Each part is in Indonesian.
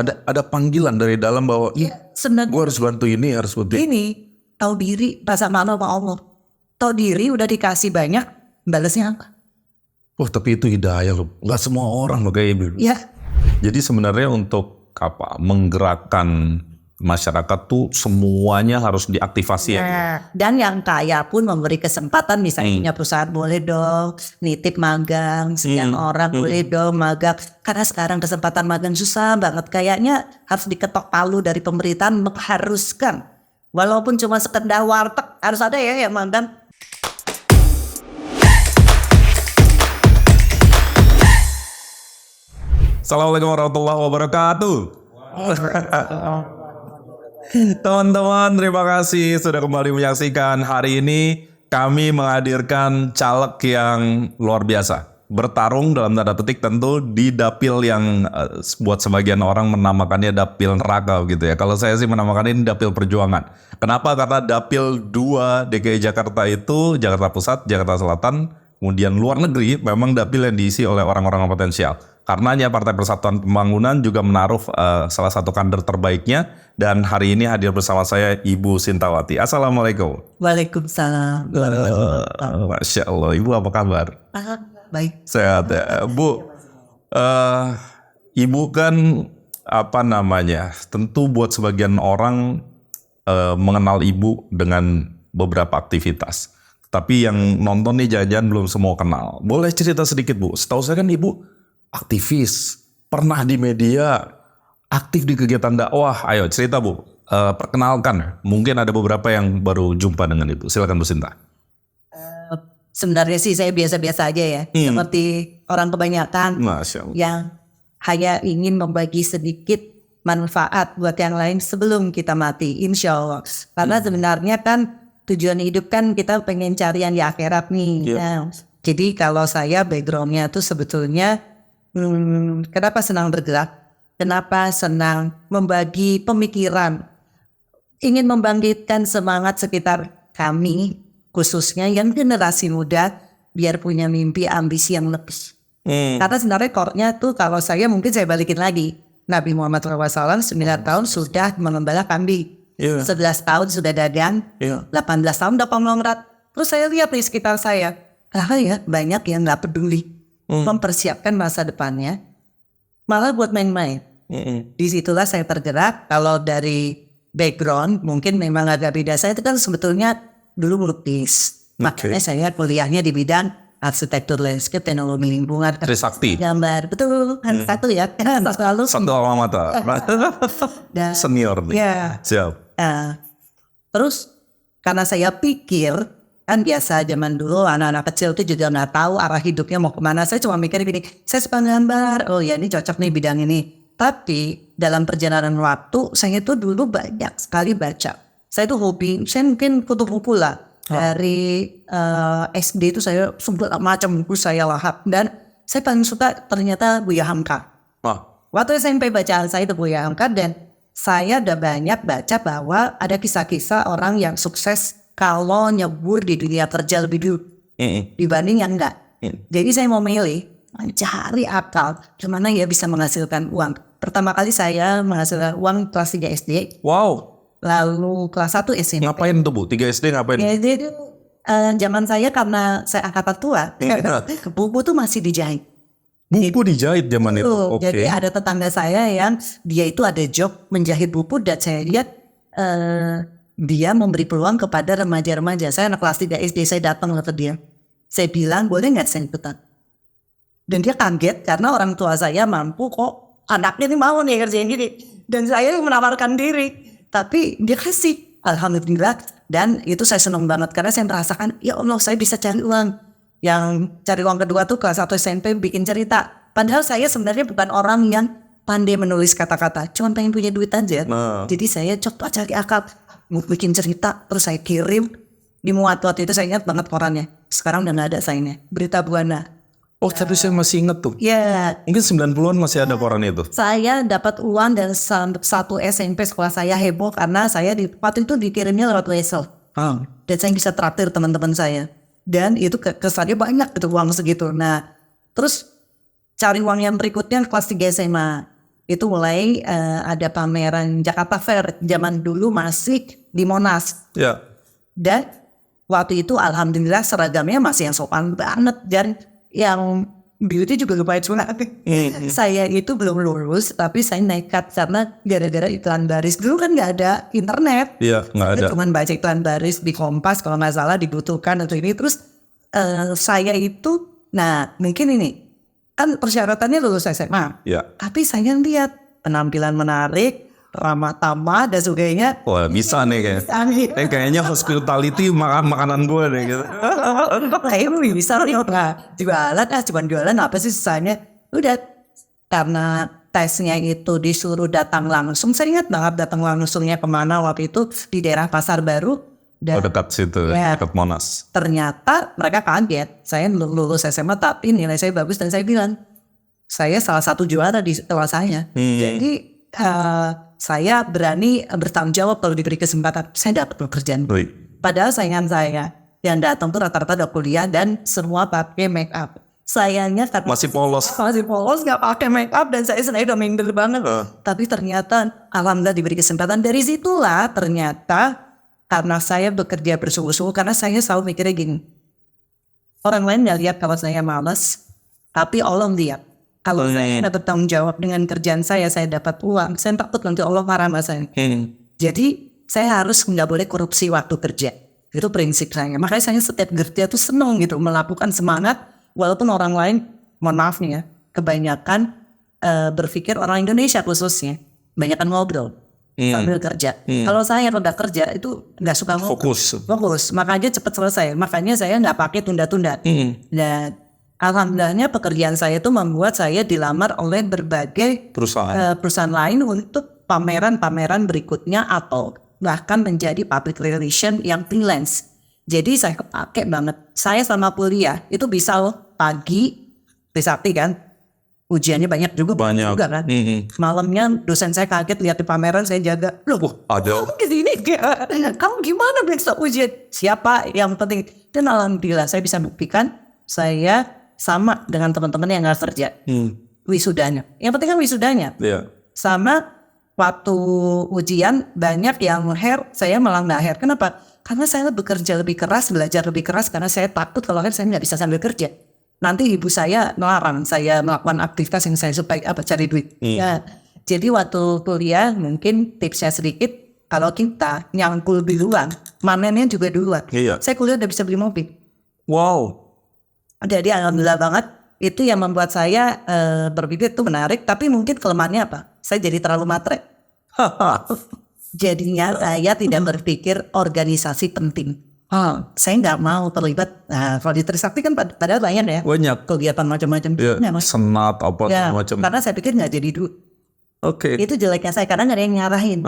Ada panggilan dari dalam bahwa Ya, sebenarnya gue harus bantu ini, harus bantu ini. ini tahu diri, rasa malu sama Allah. Tahu diri udah dikasih banyak, balasnya apa? Wah, tapi itu hidayah loh. Gak semua orang loh kayak gitu. Ya, Jadi sebenarnya untuk menggerakkan masyarakat tuh semuanya harus diaktifasi ya. dan yang kaya pun memberi kesempatan, misalnya punya perusahaan boleh dong nitip magang, sekian orang boleh dong magang. Karena sekarang kesempatan magang susah banget, kayaknya harus diketok palu dari pemerintahan mengharuskan. Walaupun cuma sekedar warteg harus ada ya yang magang. Assalamualaikum warahmatullahi wabarakatuh. Teman-teman, terima kasih sudah kembali menyaksikan. Hari ini kami menghadirkan caleg yang luar biasa. Bertarung dalam tanda petik tentu di dapil yang buat sebagian orang menamakannya dapil neraka gitu ya. Kalau saya sih menamakan ini dapil perjuangan. Kenapa? Karena dapil 2 DKI Jakarta itu Jakarta Pusat, Jakarta Selatan, kemudian luar negeri memang dapil yang diisi oleh orang-orang potensial. Karenanya Partai Persatuan Pembangunan juga menaruh salah satu kader terbaiknya, dan hari ini hadir bersama saya Ibu Sintawati. Assalamualaikum. Waalaikumsalam. Masya Allah, Ibu apa kabar? Baik. Sehat ya, Bu. Ibu kan tentu buat sebagian orang mengenal Ibu dengan beberapa aktivitas. Tapi yang nonton nih jangan-jangan belum semua kenal. Boleh cerita sedikit, Bu? Setahu saya kan Ibu aktivis, pernah di media, aktif di kegiatan dakwah. Ayo cerita, Bu. Perkenalkan. Mungkin ada beberapa yang baru jumpa dengan Ibu. Silakan, Bu Sinta. Sebenarnya sih saya biasa-biasa aja ya. Seperti orang kebanyakan Masya Allah. yang hanya ingin membagi sedikit manfaat buat yang lain sebelum kita mati, insya Allah. Karena sebenarnya kan tujuan hidup kan kita pengen cari yang di akhirat nih. Nah, jadi kalau saya backgroundnya tuh sebetulnya kenapa senang bergerak, kenapa senang membagi pemikiran, ingin membangkitkan semangat sekitar kami, khususnya yang generasi muda, biar punya mimpi, ambisi yang lebih. Karena sebenarnya core-nya tuh kalau saya mungkin saya balikin lagi. Nabi Muhammad SAW 9 tahun sudah mengembala kambing. 11 tahun sudah dagang, 18 tahun udah konglomerat. Terus saya lihat di sekitar saya, banyak yang gak peduli mempersiapkan masa depannya, malah buat main-main. Disitulah saya tergerak. Kalau dari background mungkin memang agak beda. Saya itu kan sebetulnya dulu melukis. Makanya saya kuliahnya di bidang arsitektur landscape, teknologi lingkungan, Trisakti. gambar. Betul, satu ya. Selalu Satu alma mater. dan Senior nih. ya. Siap. Terus karena saya pikir kan biasa zaman dulu anak-anak kecil itu juga nggak tahu arah hidupnya mau kemana. Saya cuma mikir gini, saya suka gambar, oh ya ini cocok nih bidang ini. Tapi dalam perjalanan waktu saya itu dulu banyak sekali baca. Saya tuh hobi, saya mungkin kutu buku lah. Dari SD itu saya segala macam buku saya lahap. Dan saya paling suka ternyata Buya Hamka. Waktu SMP bacaan saya itu Buya Hamka, dan saya udah banyak baca bahwa ada kisah-kisah orang yang sukses kalau nyebur di dunia kerja lebih dulu dibanding yang enggak. Jadi saya mau milih, mencari akal gimana ya bisa menghasilkan uang. Pertama kali saya menghasilkan uang kelas 3 SD. Wow. Lalu kelas 1 SMP. Ngapain tuh, Bu? 3 SD ngapain? Ya, itu zaman saya karena saya angkatan tua, buku tuh masih dijahit. Buku dijahit zaman itu. Oke. Jadi ada tetangga saya yang dia itu ada job menjahit buku, dan saya lihat dia memberi peluang kepada remaja-remaja. Saya anak kelas 3 SD, saya datang ke dia. Saya bilang, boleh nggak saya ikutan? Dan dia kaget karena orang tua saya mampu kok, anaknya ini mau nih kerjain gini. Dan saya menawarkan diri. Tapi dia kasih, alhamdulillah. Dan itu saya senang banget karena saya merasakan, ya Allah saya bisa cari uang. Yang cari uang kedua tuh kelas 1 SMP bikin cerita. Padahal saya sebenarnya bukan orang yang pandai menulis kata-kata, cuma pengen punya duit aja. Jadi saya coba cari akal, mau bikin cerita, terus saya kirim. Di waktu itu saya ingat banget korannya. Sekarang udah gak ada sayangnya. Berita Buana. Oh, tapi saya masih inget tuh. Ya. Mungkin 90-an masih ada koran itu. Saya dapat uang dari satu SMP sekolah saya heboh karena saya waktu itu dikirimnya lewat wesel. Dan saya bisa traktir teman-teman saya. Dan itu kesannya banyak gitu uang segitu. Nah, terus cari uang yang berikutnya kelas 3 SMA. itu mulai ada pameran Jakarta Fair. Zaman dulu masih di Monas. Ya. Dan waktu itu alhamdulillah seragamnya masih yang sopan banget. Dan yang beauty juga lumayan sunat. Saya itu belum lulus, tapi saya nekat karena gara-gara iklan baris. Dulu kan nggak ada internet. Iya, nggak ada. Cuman baca iklan baris di Kompas kalau nggak salah dibutuhkan atau ini. Terus saya itu, nah mungkin ini kan persyaratannya lulus SMA. Ya. Tapi saya lihat penampilan menarik, ramah tamah dan sebagainya. Wah, bisa nih kayaknya. Kayaknya hospitality makanan gue nih gitu. Kayaknya bisa nih, jualan cuma jualan apa sih susahnya. Udah, karena tesnya itu disuruh datang langsung. Saya ingat banget datang langsungnya kemana waktu itu di daerah Pasar Baru. Dan Dekat situ, dekat Monas. ternyata mereka kaget. Saya belum lulus SMA tapi nilai saya bagus dan saya bilang, saya salah satu juara di kelas saya. Jadi saya berani bertanggung jawab kalau diberi kesempatan. Saya dapat pekerjaan. Padahal saingan saya yang datang tuh rata-rata udah kuliah dan semua pakai make up. Sayangnya karena Masih polos. nggak pakai make up dan saya sebenarnya udah minder banget. Tapi ternyata alhamdulillah diberi kesempatan. Dari situlah ternyata karena saya bekerja bersungguh-sungguh, karena saya selalu mikirnya gini, orang lain nggak lihat kalau saya malas, tapi Allah lihat. Kalau saya dapat tanggung jawab dengan kerjaan saya dapat uang, saya takut nanti Allah marah sama saya. Jadi saya harus nggak boleh korupsi waktu kerja. Itu prinsip saya. Makanya saya setiap kerja tuh seneng gitu, melakukan semangat, walaupun orang lain, mohon maaf nih ya, kebanyakan berpikir orang Indonesia khususnya, banyakan ngobrol sambil kerja. Kalau saya udah kerja itu nggak suka fokus, makanya cepat selesai. Makanya saya nggak pakai tunda-tunda. Dan alhamdulillahnya pekerjaan saya itu membuat saya dilamar oleh berbagai perusahaan lain untuk pameran-pameran berikutnya atau bahkan menjadi public relation yang freelance. Jadi saya kepake banget. Saya selama kuliah itu bisa loh pagi Trisakti kan. Ujiannya banyak juga kan. Malamnya dosen saya kaget lihat di pameran, saya jaga. Loh, kamu kesini? Kamu gimana besok ujian? Siapa yang penting? Dan alhamdulillah saya bisa buktikan saya sama dengan teman-teman yang nggak kerja. Wisudanya. Yang penting kan wisudanya. Sama waktu ujian banyak yang hair, saya malah nggak hair. Kenapa? Karena saya bekerja lebih keras, belajar lebih keras karena saya takut kalau hair saya nggak bisa sambil kerja. Nanti ibu saya melarang saya melakukan aktivitas yang saya suka cari duit. Ya, jadi waktu kuliah mungkin tipsnya sedikit, kalau kita nyangkul duluan, manennya juga duluan. Saya kuliah udah bisa beli mobil. Wow. Jadi alhamdulillah banget. Itu yang membuat saya berpikir itu menarik. Tapi mungkin kelemahannya apa? Saya jadi terlalu matre. Jadinya saya tidak berpikir organisasi penting. Saya nggak mau terlibat. Nah, kalau di Trisakti kan padahal banyak ya. Banyak. Kegiatan macam-macam. Senat apa macam. Karena saya pikir nggak jadi duit. Itu jeleknya saya karena nggak ada yang nyarahin.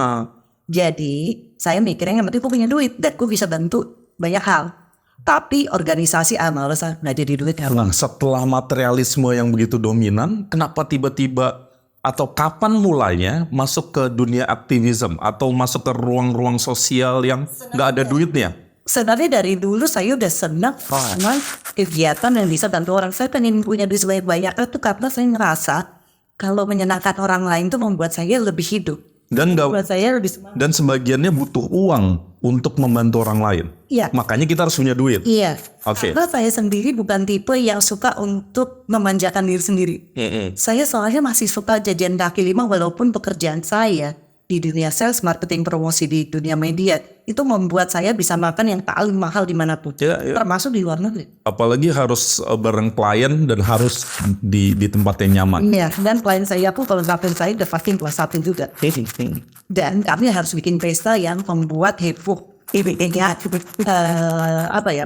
Jadi saya mikirnya yang penting aku punya duit dan aku bisa bantu banyak hal. Tapi organisasi males nggak jadi duit. Nah, setelah materialisme yang begitu dominan, kenapa tiba-tiba atau kapan mulainya masuk ke dunia aktivisme atau masuk ke ruang-ruang sosial yang nggak ada duitnya? Sebenarnya dari dulu saya udah senang sama kegiatan yang bisa bantu orang. Saya pengen punya duit sebanyak-banyak itu karena saya ngerasa kalau menyenangkan orang lain itu membuat saya lebih hidup. Dan sebagiannya butuh uang untuk membantu orang lain. Makanya kita harus punya duit. Karena saya sendiri bukan tipe yang suka untuk memanjakan diri sendiri. Saya soalnya masih suka jajan kaki lima walaupun pekerjaan saya di dunia sales, marketing, promosi di dunia media itu membuat saya bisa makan yang paling mahal dimanapun, termasuk di luar negeri. Apalagi harus bareng klien dan harus di tempat yang nyaman. Dan klien saya pun kalau klien saya udah pasti kelas 1 juga. Dan kami harus bikin pesta yang membuat heboh.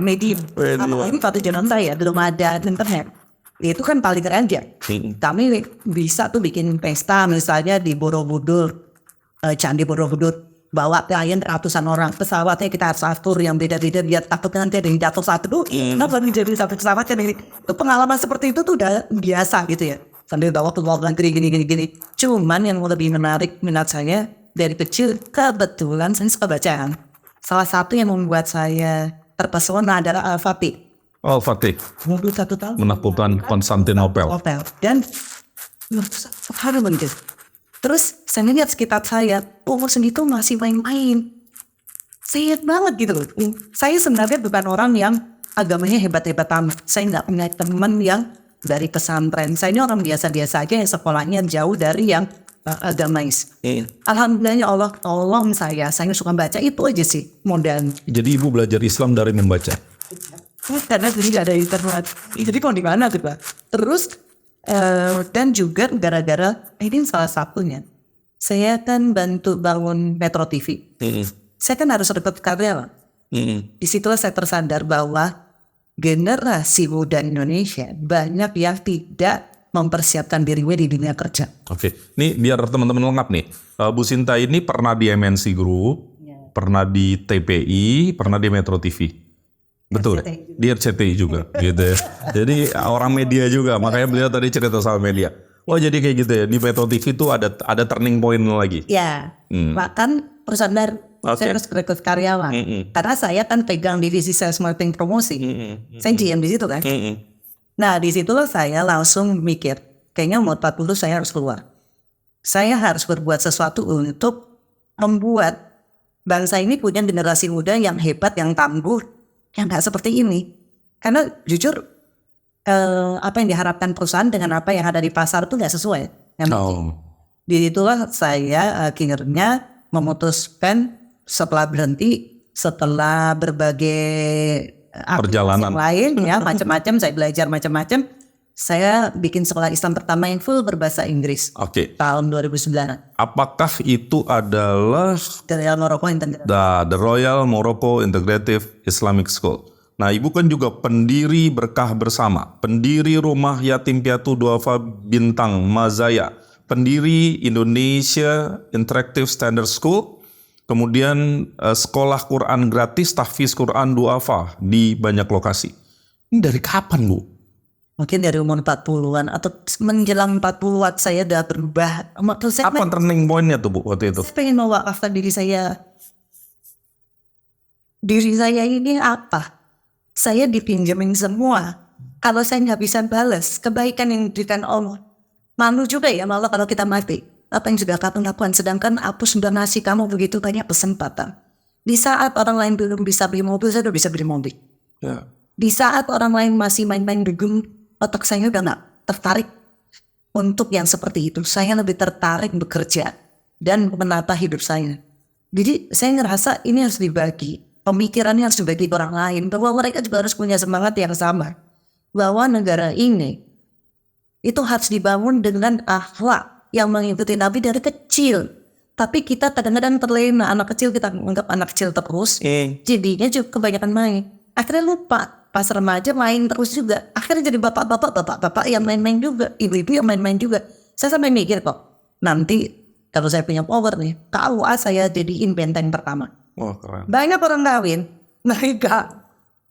Media. Ini satu zaman saya belum ada internet. Itu kan paling keren aja. Kami bisa tuh bikin pesta misalnya di Borobudur. Candi Borobudur, bawa klien ratusan orang, pesawatnya kita harus atur yang beda-beda biar takut nanti ada yang jatuh satu. Kenapa jadi satu pesawat kan ini? Pengalaman seperti itu tuh udah biasa gitu ya. Sambil bawa ke luar negeri gini. Cuman yang lebih menarik minat saya dari kecil kebetulan saya suka bacaan. Salah satu yang membuat saya terpesona adalah Al-Fatih. Al-Fatih. 21 tahun. Menaklukkan Konstantinopel. Dan subhanallah gitu. Terus saya lihat sekitar saya, umur segitu masih main-main. Saya banget gitu loh. Saya sebenarnya bukan orang yang agamanya hebat-hebat amat. Saya nggak punya teman yang dari pesantren. Saya ini orang biasa-biasa aja yang sekolahnya jauh dari yang agamais. Alhamdulillah Allah tolong saya suka baca, itu aja sih modalnya. Jadi ibu belajar Islam dari membaca. Karena jadi gak ada internet. Jadi mau di mana tuh Pak? Terus dan juga gara-gara ini salah satunya. Saya kan bantu bangun Metro TV. Saya kan harus rekrut karyawan. Disitulah saya tersadar bahwa generasi muda Indonesia banyak yang tidak mempersiapkan dirinya di dunia kerja. Oke, ini biar teman-teman lengkap nih. Bu Sinta ini pernah di MNC Group, pernah di TPI, pernah di Metro TV. Betul, di RCTI juga gitu ya. Jadi orang media juga, makanya beliau tadi cerita sama media. Oh jadi kayak gitu ya, di Metro TV itu ada turning point lagi. Ya, bahkan perusahaan baru. Saya harus rekrut karyawan. Karena saya kan pegang divisi sales marketing promosi. Saya GM di situ kan. Nah disitulah saya langsung mikir, kayaknya umur 40 saya harus keluar. Saya harus berbuat sesuatu untuk membuat bangsa ini punya generasi muda yang hebat, yang tangguh, yang gak seperti ini. Karena jujur apa yang diharapkan perusahaan dengan apa yang ada di pasar itu gak sesuai. Disitulah saya akhirnya memutuskan setelah berhenti, setelah berbagai perjalanan lain ya macam-macam, saya belajar macam-macam, saya bikin sekolah Islam pertama yang full berbahasa Inggris. Tahun 2009. Apakah itu adalah The Royal Morocco Integrative Islamic School? Nah, ibu kan juga pendiri Berkah Bersama, pendiri Rumah Yatim Piatu Duafa Bintang Mazaya, pendiri Indonesia Interactive Standard School, kemudian sekolah Quran gratis, tahfiz Quran Duafa di banyak lokasi. Ini dari kapan, Bu? Mungkin dari umur 40-an atau menjelang 40-an saya udah berubah. Apa turning point-nya tuh Bu waktu itu? Saya pengen mewakafkan diri saya. Diri saya ini apa? Saya dipinjemin semua. Kalau saya nggak bisa balas kebaikan yang diberikan Allah, malu juga ya malah kalau kita mati. Apa yang sudah kamu lakukan, sedangkan aku sudah ngasih kamu begitu banyak kesempatan. Di saat orang lain belum bisa beli mobil, saya udah bisa beli mobil. Di saat orang lain masih main-main dugem, otak saya udah gak tertarik untuk yang seperti itu. Saya lebih tertarik bekerja dan menata hidup saya. Jadi saya ngerasa ini harus dibagi. Pemikirannya harus dibagi ke orang lain. Bahwa mereka juga harus punya semangat yang sama. Bahwa negara ini itu harus dibangun dengan akhlak yang mengikuti Nabi dari kecil. Tapi kita kadang-kadang terlena. Anak kecil kita menganggap anak kecil terus. Jadinya juga kebanyakan main. Akhirnya lupa. Pas remaja main terus juga. Akhirnya jadi bapak-bapak yang main-main juga. Ibu-ibu yang main-main juga. Saya sampai mikir kok. Nanti kalau saya punya power nih. KUA saya jadiin benteng pertama. Keren. Banyak orang kawin. Mereka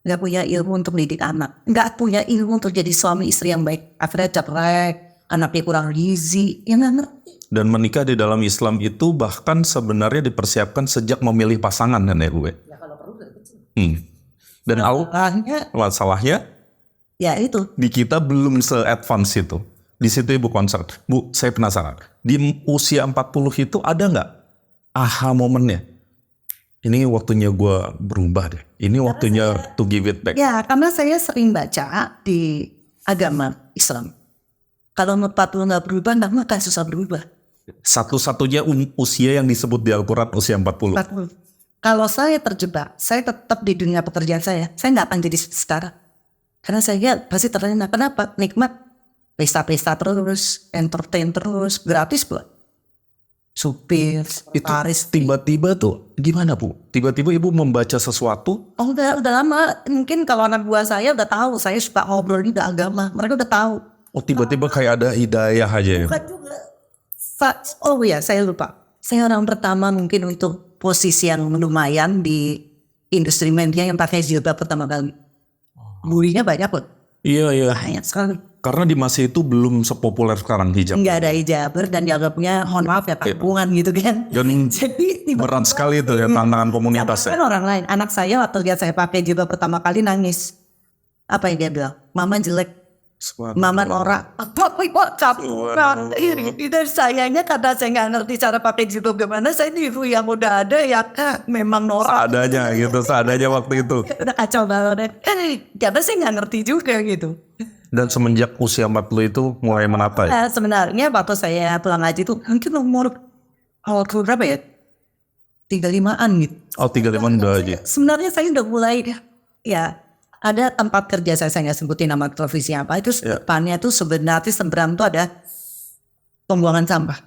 gak punya ilmu untuk mendidik anak. Gak punya ilmu untuk jadi suami istri yang baik. Akhirnya cerai. Anaknya kurang gizi. Ya gak ngerti. Dan menikah di dalam Islam itu bahkan sebenarnya dipersiapkan sejak memilih pasangan kan ya Bu? Ya kalau perlu dari kecil. Dan masalahnya ya itu di kita belum se-advance itu. Di situ ibu concern. Bu, saya penasaran. Di usia 40 itu ada nggak aha momennya? Ini waktunya gue berubah deh. Ini waktunya to give it back. Ya, karena saya sering baca di agama Islam. Kalau umur 40 nggak berubah, nggak akan susah berubah. Satu-satunya usia yang disebut di Al-Quran usia 40. Kalau saya terjebak, saya tetap di dunia pekerjaan saya nggak akan jadi sekarang. Karena saya pasti terlena. Kenapa? Nikmat. Pesta-pesta terus, entertain terus, gratis buat supir, Itu tiba-tiba tuh gimana Bu? Tiba-tiba ibu membaca sesuatu? Oh udah lama. Mungkin kalau anak buah saya udah tahu, saya suka ngobrol di agama. Mereka udah tahu. Oh tiba-tiba kayak ada hidayah aja ya? Bukan juga. Oh iya, saya lupa. Saya orang pertama mungkin untuk posisi yang lumayan di industri media yang pakai jilbab pertama kali. Bulinya banyak pun. Iya. Banyak sekali. Karena di masa itu belum sepopuler sekarang hijab. Nggak ada hijaber dan dianggapnya, mohon maaf ya kampungan gitu kan. Dan Jadi berat sekali itu ya tantangan komunitasnya. Kan orang lain, anak saya waktu lihat saya pakai jilbab pertama kali nangis. Apa yang dia bilang? Mama jelek. Maman orang apa itu sayangnya karena saya nggak ngerti cara pakai jilbab gimana, saya niru yang udah ada ya memang norak Seadanya gitu, seadanya waktu itu. udah kacau banget karena saya nggak ngerti juga gitu. Dan semenjak usia 40 itu mulai menata ya? Sebenarnya waktu saya pulang haji itu mungkin umur berapa ya, 35-an gitu. Oh 35 udah aja. Sebenarnya saya udah mulai ya, ada tempat kerja saya nggak sebutin nama profesi apa itu, depannya tuh sebenarnya seberang tuh ada pembuangan sampah.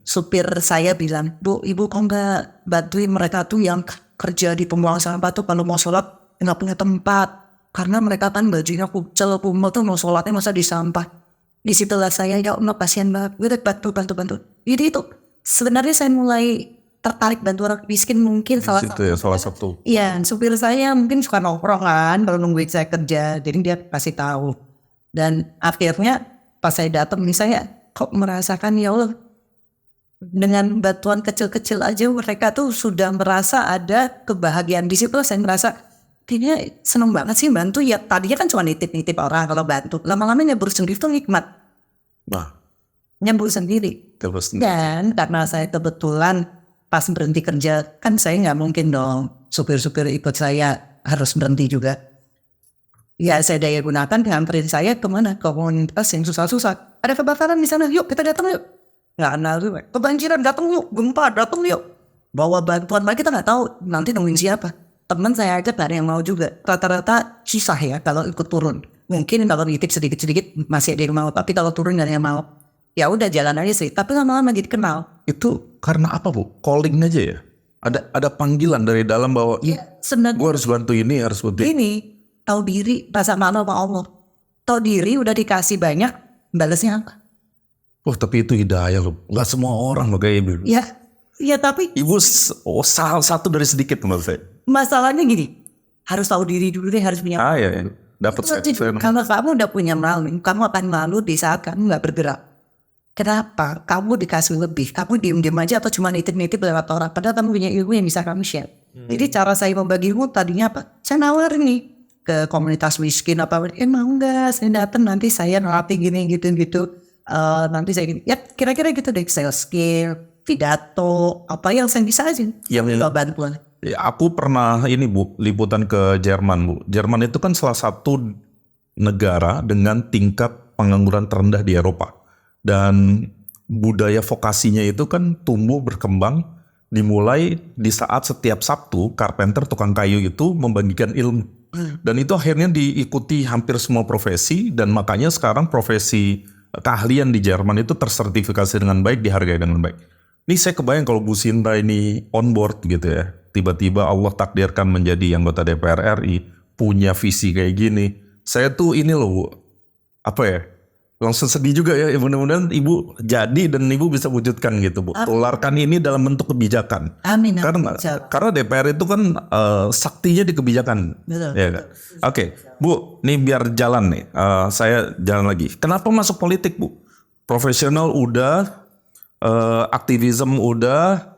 Supir saya bilang, Bu, ibu kok nggak bantuin mereka tuh yang kerja di pembuangan sampah tuh kalau mau sholat nggak punya tempat, karena mereka kan bajunya kucel kumel tuh mau sholatnya masa di sampah. Disitulah saya, ya Allah kasihan banget, gue bantu. Jadi itu sebenarnya saya mulai tertarik bantu orang miskin, mungkin salah Situ ya salah satu. Iya, supir saya mungkin suka nongkrong kan kalau nungguin saya kerja, jadi dia kasih tahu. Dan akhirnya pas saya datang nih, saya kok merasakan ya Allah, dengan bantuan kecil-kecil aja mereka tuh sudah merasa ada kebahagiaan. Di situ saya merasa kayaknya seneng banget sih bantu. Ya tadinya kan cuma nitip-nitip orang kalau bantu, lama-lama nyebur sendiri tuh nikmat. Nyebur sendiri. Dan karena saya kebetulan pas berhenti kerja, kan saya nggak mungkin dong supir-supir ikut saya harus berhenti juga. Ya saya daya gunakan nganterin saya kemana, ke komunitas yang susah-susah. Ada kebakaran di sana, yuk kita datang yuk. Nggak kenal juga. Kebanjiran datang yuk, gempa datang yuk. Bawa bantuan lagi kita nggak tahu nanti nungguin siapa. Teman saya aja ada yang mau juga. Rata-rata susah ya kalau ikut turun. Mungkin kalau nitip sedikit-sedikit masih ada yang mau, tapi kalau turun nggak ada yang mau. Ya udah jalan aja sih, tapi lama-lama jadi kenal. Itu karena apa Bu? Calling aja ya? Ada panggilan dari dalam bahwa Sebenarnya gue harus bantu ini, harus bantu ini. ini tahu diri, rasa malu sama Allah. Tahu diri udah dikasih banyak, balasnya apa? Oh tapi itu hidayah loh. Gak semua orang loh kayak ibu. Ya tapi Ibu salah satu dari sedikit menurut saya. masalahnya gini, harus tahu diri dulu deh, harus punya. Ya. Dapat saya. Kalau kamu udah punya malu, kamu akan malu di saat kamu nggak bergerak. Kenapa? Kamu dikasih lebih, kamu diem-diem aja atau cuma nitip-nitip lewat orang, padahal kamu punya ilmu yang bisa kamu share. Jadi cara saya membagi ilmu tadinya apa? Saya nawarin nih ke komunitas miskin apa, mau nggak? Saya datang nanti saya ngelatih gini gitu. Nanti saya gini, ya kira-kira gitu deh, sales skill, pidato, apa yang saya bisa aja. Yang bantuan. Ya, aku pernah ini Bu, liputan ke Jerman Bu. Jerman itu kan salah satu negara dengan tingkat pengangguran terendah di Eropa. Dan budaya vokasinya itu kan tumbuh berkembang dimulai di saat setiap Sabtu carpenter tukang kayu itu membagikan ilmu. Dan itu akhirnya diikuti hampir semua profesi, dan makanya sekarang profesi keahlian di Jerman itu tersertifikasi dengan baik, dihargai dengan baik. Ini saya kebayang kalau Bu Sinta ini on board gitu ya. Tiba-tiba Allah takdirkan menjadi anggota DPR RI, punya visi kayak gini. Saya tuh ini loh Bu, apa ya, langsung sedih juga ya. Mudah-mudahan Ibu jadi dan Ibu bisa wujudkan gitu Bu. Tularkan ini dalam bentuk kebijakan. Amin. Karena DPR itu kan saktinya di kebijakan. Betul. Ya kan? Oke, Bu, nih biar jalan nih. Saya jalan lagi. Kenapa masuk politik Bu? Profesional udah, aktivisme udah,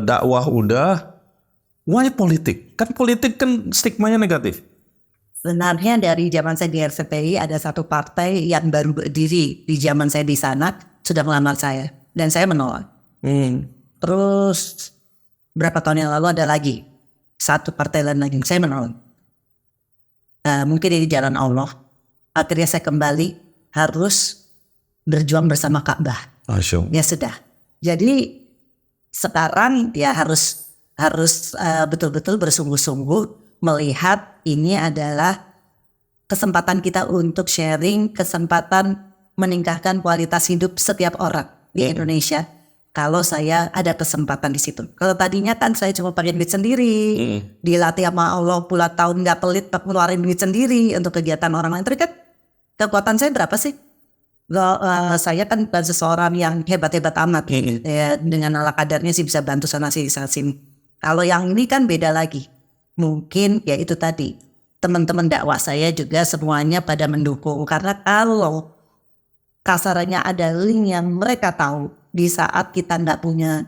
dakwah udah. Why politik? Kan politik kan stigmanya negatif. Sebenarnya dari zaman saya di RCTI ada satu partai yang baru berdiri di zaman saya di sana sudah melamar saya dan saya menolak. Terus berapa tahun yang lalu ada lagi satu partai lain lagi, saya menolak. Mungkin ini jalan Allah. Akhirnya saya kembali harus berjuang bersama Ka'bah. Ya sudah. Jadi sekarang ya harus betul-betul bersungguh-sungguh melihat ini adalah kesempatan kita untuk sharing, kesempatan meningkatkan kualitas hidup setiap orang di Indonesia. Kalau saya ada kesempatan di situ. Kalau tadinya kan saya cuma pakai duit sendiri, dilatih sama Allah pula tahun nggak pelit ngeluarin duit sendiri untuk kegiatan orang lain. Tapi kan kekuatan saya berapa sih? Saya kan bukan seseorang yang hebat-hebat amat. Ya, dengan ala kadarnya sih bisa bantu sana sini. Kalau yang ini kan beda lagi. Mungkin ya itu tadi, teman-teman dakwah saya juga semuanya pada mendukung. Karena kalau kasarnya ada link yang mereka tahu di saat kita nggak punya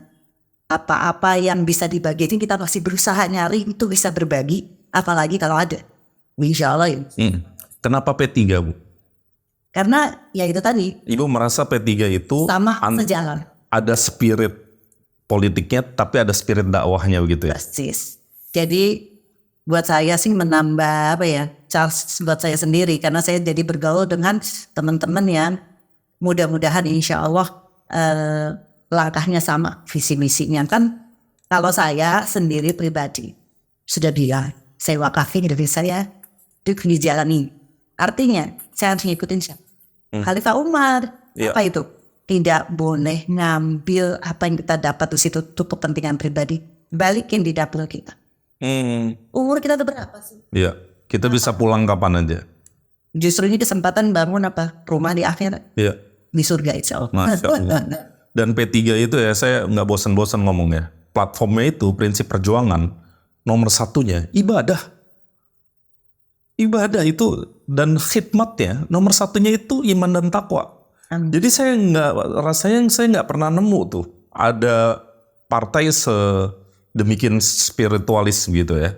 apa-apa yang bisa dibagi, kita masih berusaha nyari itu bisa berbagi, apalagi kalau ada. Insya Allah ya. Kenapa P3, Bu? Karena ya itu tadi Ibu merasa P3 itu sama sejalan. ada spirit politiknya, tapi ada spirit dakwahnya begitu ya? Persis. Jadi buat saya sih menambah charge buat saya sendiri, karena saya jadi bergaul dengan teman-teman yang mudah-mudahan insya Allah langkahnya sama, visi misinya. Kan kalau saya sendiri pribadi sudah bilang saya wakafin diri saya untuk dijalani. Artinya saya harus ngikutin siapa? Khalifah Umar. Iya. Apa itu? Tidak boleh ngambil apa yang kita dapat di situ untuk kepentingan pribadi, balikin di dapur kita. Umur kita udah berapa sih? Iya, kita bisa pulang kapan aja. Justru ini kesempatan bangun rumah di akhirat, Iya, di surga insya Allah. Masya Allah. Dan P3 itu ya, saya nggak bosan-bosan ngomongnya. Platformnya itu, prinsip perjuangan, nomor satunya ibadah. Ibadah itu dan khidmatnya, nomor satunya itu iman dan takwa. Jadi saya nggak pernah nemu tuh ada partai sedemikian spiritualis gitu ya.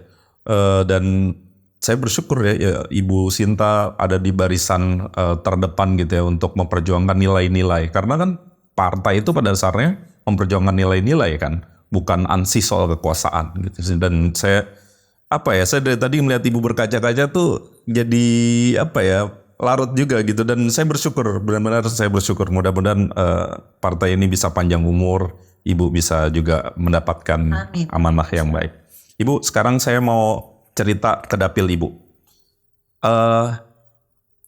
Dan saya bersyukur ya Ibu Sinta ada di barisan terdepan gitu ya untuk memperjuangkan nilai-nilai. Karena kan partai itu pada dasarnya memperjuangkan nilai-nilai kan, bukan ansih soal kekuasaan gitu. Dan saya dari tadi melihat Ibu berkaca-kaca tuh jadi larut juga gitu, dan saya bersyukur, benar-benar saya bersyukur, mudah-mudahan partai ini bisa panjang umur, Ibu bisa juga mendapatkan amanah yang baik. Ibu, sekarang saya mau cerita ke dapil Ibu.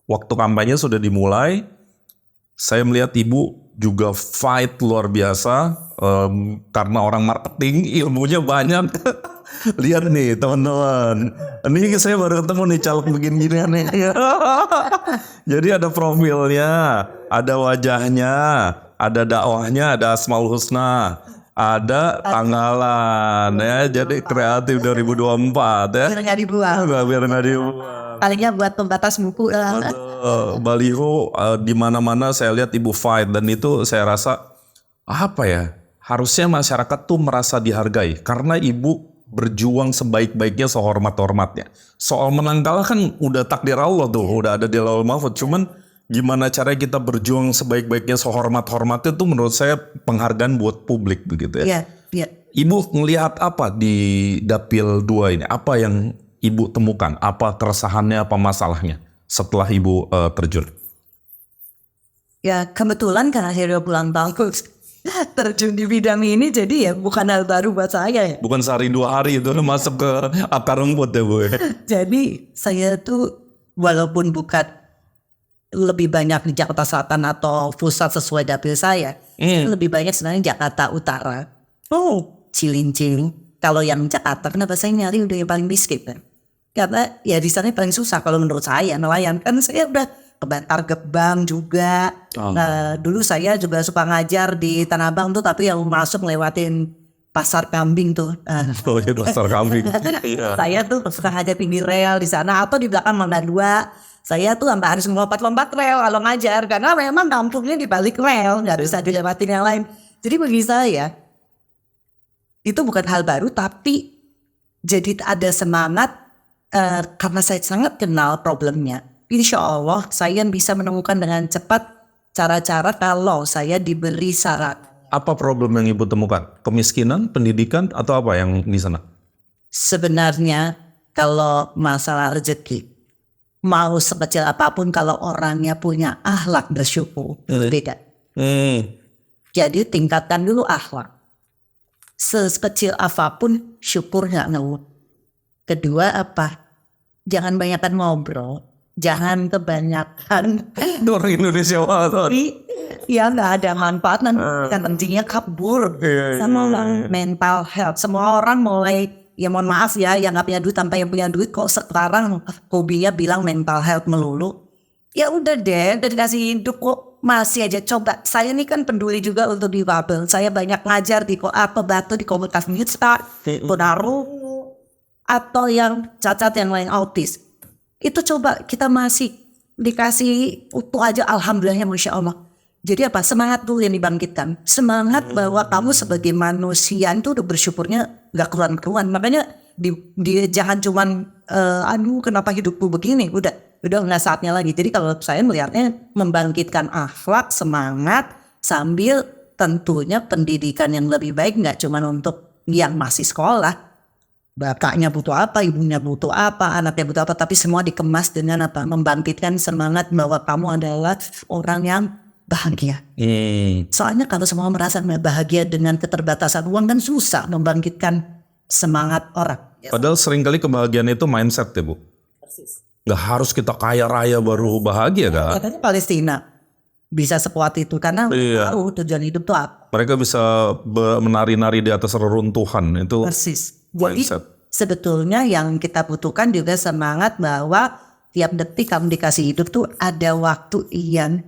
Waktu kampanye sudah dimulai, saya melihat Ibu juga fight luar biasa, karena orang marketing ilmunya banyak. Lihat nih teman-teman, ini saya baru ketemu nih caleg begini-ginian nih. Jadi ada profilnya, ada wajahnya, ada dakwahnya, ada Asmaul Husna, ada tanggalan ya. Jadi kreatif 2024 ya. Biar nggak dibuang. Biar nggak dibuang. Palingnya buat pembatas buku. Baliho di mana-mana saya lihat Ibu fight, dan itu saya rasa harusnya masyarakat tuh merasa dihargai karena Ibu berjuang sebaik-baiknya, sehormat-hormatnya. Soal menang kalah kan udah takdir Allah tuh, udah ada di Lauhul Mahfuz. Cuman gimana cara kita berjuang sebaik-baiknya, sehormat-hormatnya tuh menurut saya penghargaan buat publik begitu ya. Iya. Ibu ngelihat apa di Dapil 2 ini? Apa yang Ibu temukan? Apa keresahannya, apa masalahnya setelah Ibu terjun? Ya kebetulan karena saya udah pulang tahun terjun di bidang ini, jadi ya bukan hal baru buat saya ya. Bukan sehari 2 hari itu masuk ke akar rumput ya Bu. Jadi saya tuh walaupun bukan lebih banyak di Jakarta Selatan atau pusat sesuai dapil saya, lebih banyak sebenarnya Jakarta Utara. Cilincing. Kalau yang Jakarta, kenapa saya nyari udah yang paling miskin kan? Karena ya di sana paling susah kalau menurut saya nelayan. Kan saya udah ke Bantar Gebang juga. Nah, dulu saya juga suka ngajar di Tanah Abang tuh, tapi yang masuk ngelewatin pasar kambing tuh. Pasar kambing. Saya tuh suka ngajar pinggir rel di sana atau di belakang Mangga 2. Saya tuh sampai harus melompat-lompat rel kalau ngajar karena memang kampungnya di balik rel, nggak bisa dilewatin yang lain. Jadi bagi saya itu bukan hal baru, tapi jadi ada semangat karena saya sangat kenal problemnya. Insya Allah saya bisa menemukan dengan cepat cara-cara kalau saya diberi saran. Apa problem yang Ibu temukan? Kemiskinan, pendidikan, atau apa yang di sana? Sebenarnya kalau masalah rezeki, mau sekecil apapun kalau orangnya punya akhlak bersyukur, beda. Jadi tingkatkan dulu akhlak. Sekecil apapun syukur nggak ngeluh. Kedua jangan banyakkan ngobrol. Jangan kebanyakan Indonesia banget. ya nggak ada manfaat, dan pentingnya kabur sama mental health. Semua orang mulai, ya mohon maaf ya, yang nggak punya duit tanpa yang punya duit kok sekarang hobinya bilang mental health melulu. Ya udah deh, udah dikasih hidup kok masih aja coba. Saya ini kan peduli juga untuk difabel. Saya banyak ngajar di Batu di komunitas Mitstar, Tunarungu, atau yang cacat yang lain autis. Itu coba kita masih dikasih utuh aja, alhamdulillahnya Masya Allah. Jadi semangat dulu yang dibangkitkan. Semangat bahwa kamu sebagai manusia itu udah bersyukurnya gak keluar-keluar. Makanya jangan cuman kenapa hidupku begini. Udah udah nggak saatnya lagi. Jadi kalau saya melihatnya membangkitkan akhlak, semangat, sambil tentunya pendidikan yang lebih baik nggak cuma untuk yang masih sekolah. Bapaknya butuh apa, ibunya butuh apa, anaknya butuh apa, tapi semua dikemas dengan apa? Membangkitkan semangat bahwa kamu adalah orang yang bahagia. Soalnya kalau semua merasa nggak bahagia dengan keterbatasan uang kan susah membangkitkan semangat orang. Padahal seringkali kebahagiaan itu mindset ya Bu. Gak harus kita kaya raya baru bahagia kan. Katanya Palestina bisa sekuat itu karena tahu tujuan hidup itu apa. Mereka bisa menari-nari di atas reruntuhan itu. Persis. Jadi mindset. sebetulnya yang kita butuhkan juga semangat bahwa tiap detik kamu dikasih hidup tuh ada waktu yang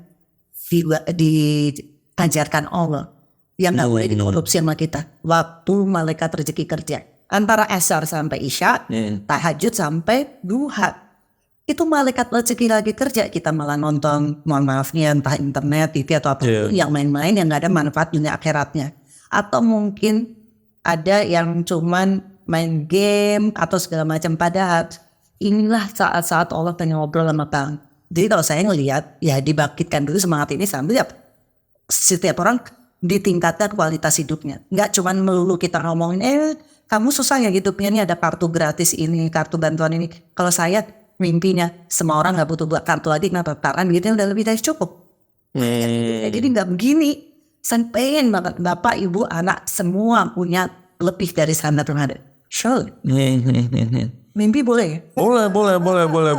diajarkan Allah yang nggak boleh dikorupsi sama kita. Waktu malaikat rezeki kerja antara asar sampai isya, tahajud sampai duha. Itu malaikat rezeki lagi kerja, kita malah nonton, mohon maafnya entah internet, TV atau apa yang main-main yang nggak ada manfaat dunia akhiratnya. Atau mungkin ada yang cuman main game atau segala macam. Padahal inilah saat-saat Allah pengen ngobrol sama kamu. Jadi kalau saya ngelihat ya dibangkitkan dulu semangat ini sambil ya setiap orang ditingkatkan kualitas hidupnya. Nggak cuman melulu kita ngomongin kamu susah ya hidupnya, ini ada kartu gratis ini, kartu bantuan ini. Kalau saya mimpinya semua orang nggak butuh buat kartu lagi, kenapa? Karena duitnya udah lebih dari cukup. Jadi nggak begini. Saya pengen banget bapak, ibu, anak semua punya lebih dari standar yang ada. Sure. Mimpi boleh. Boleh.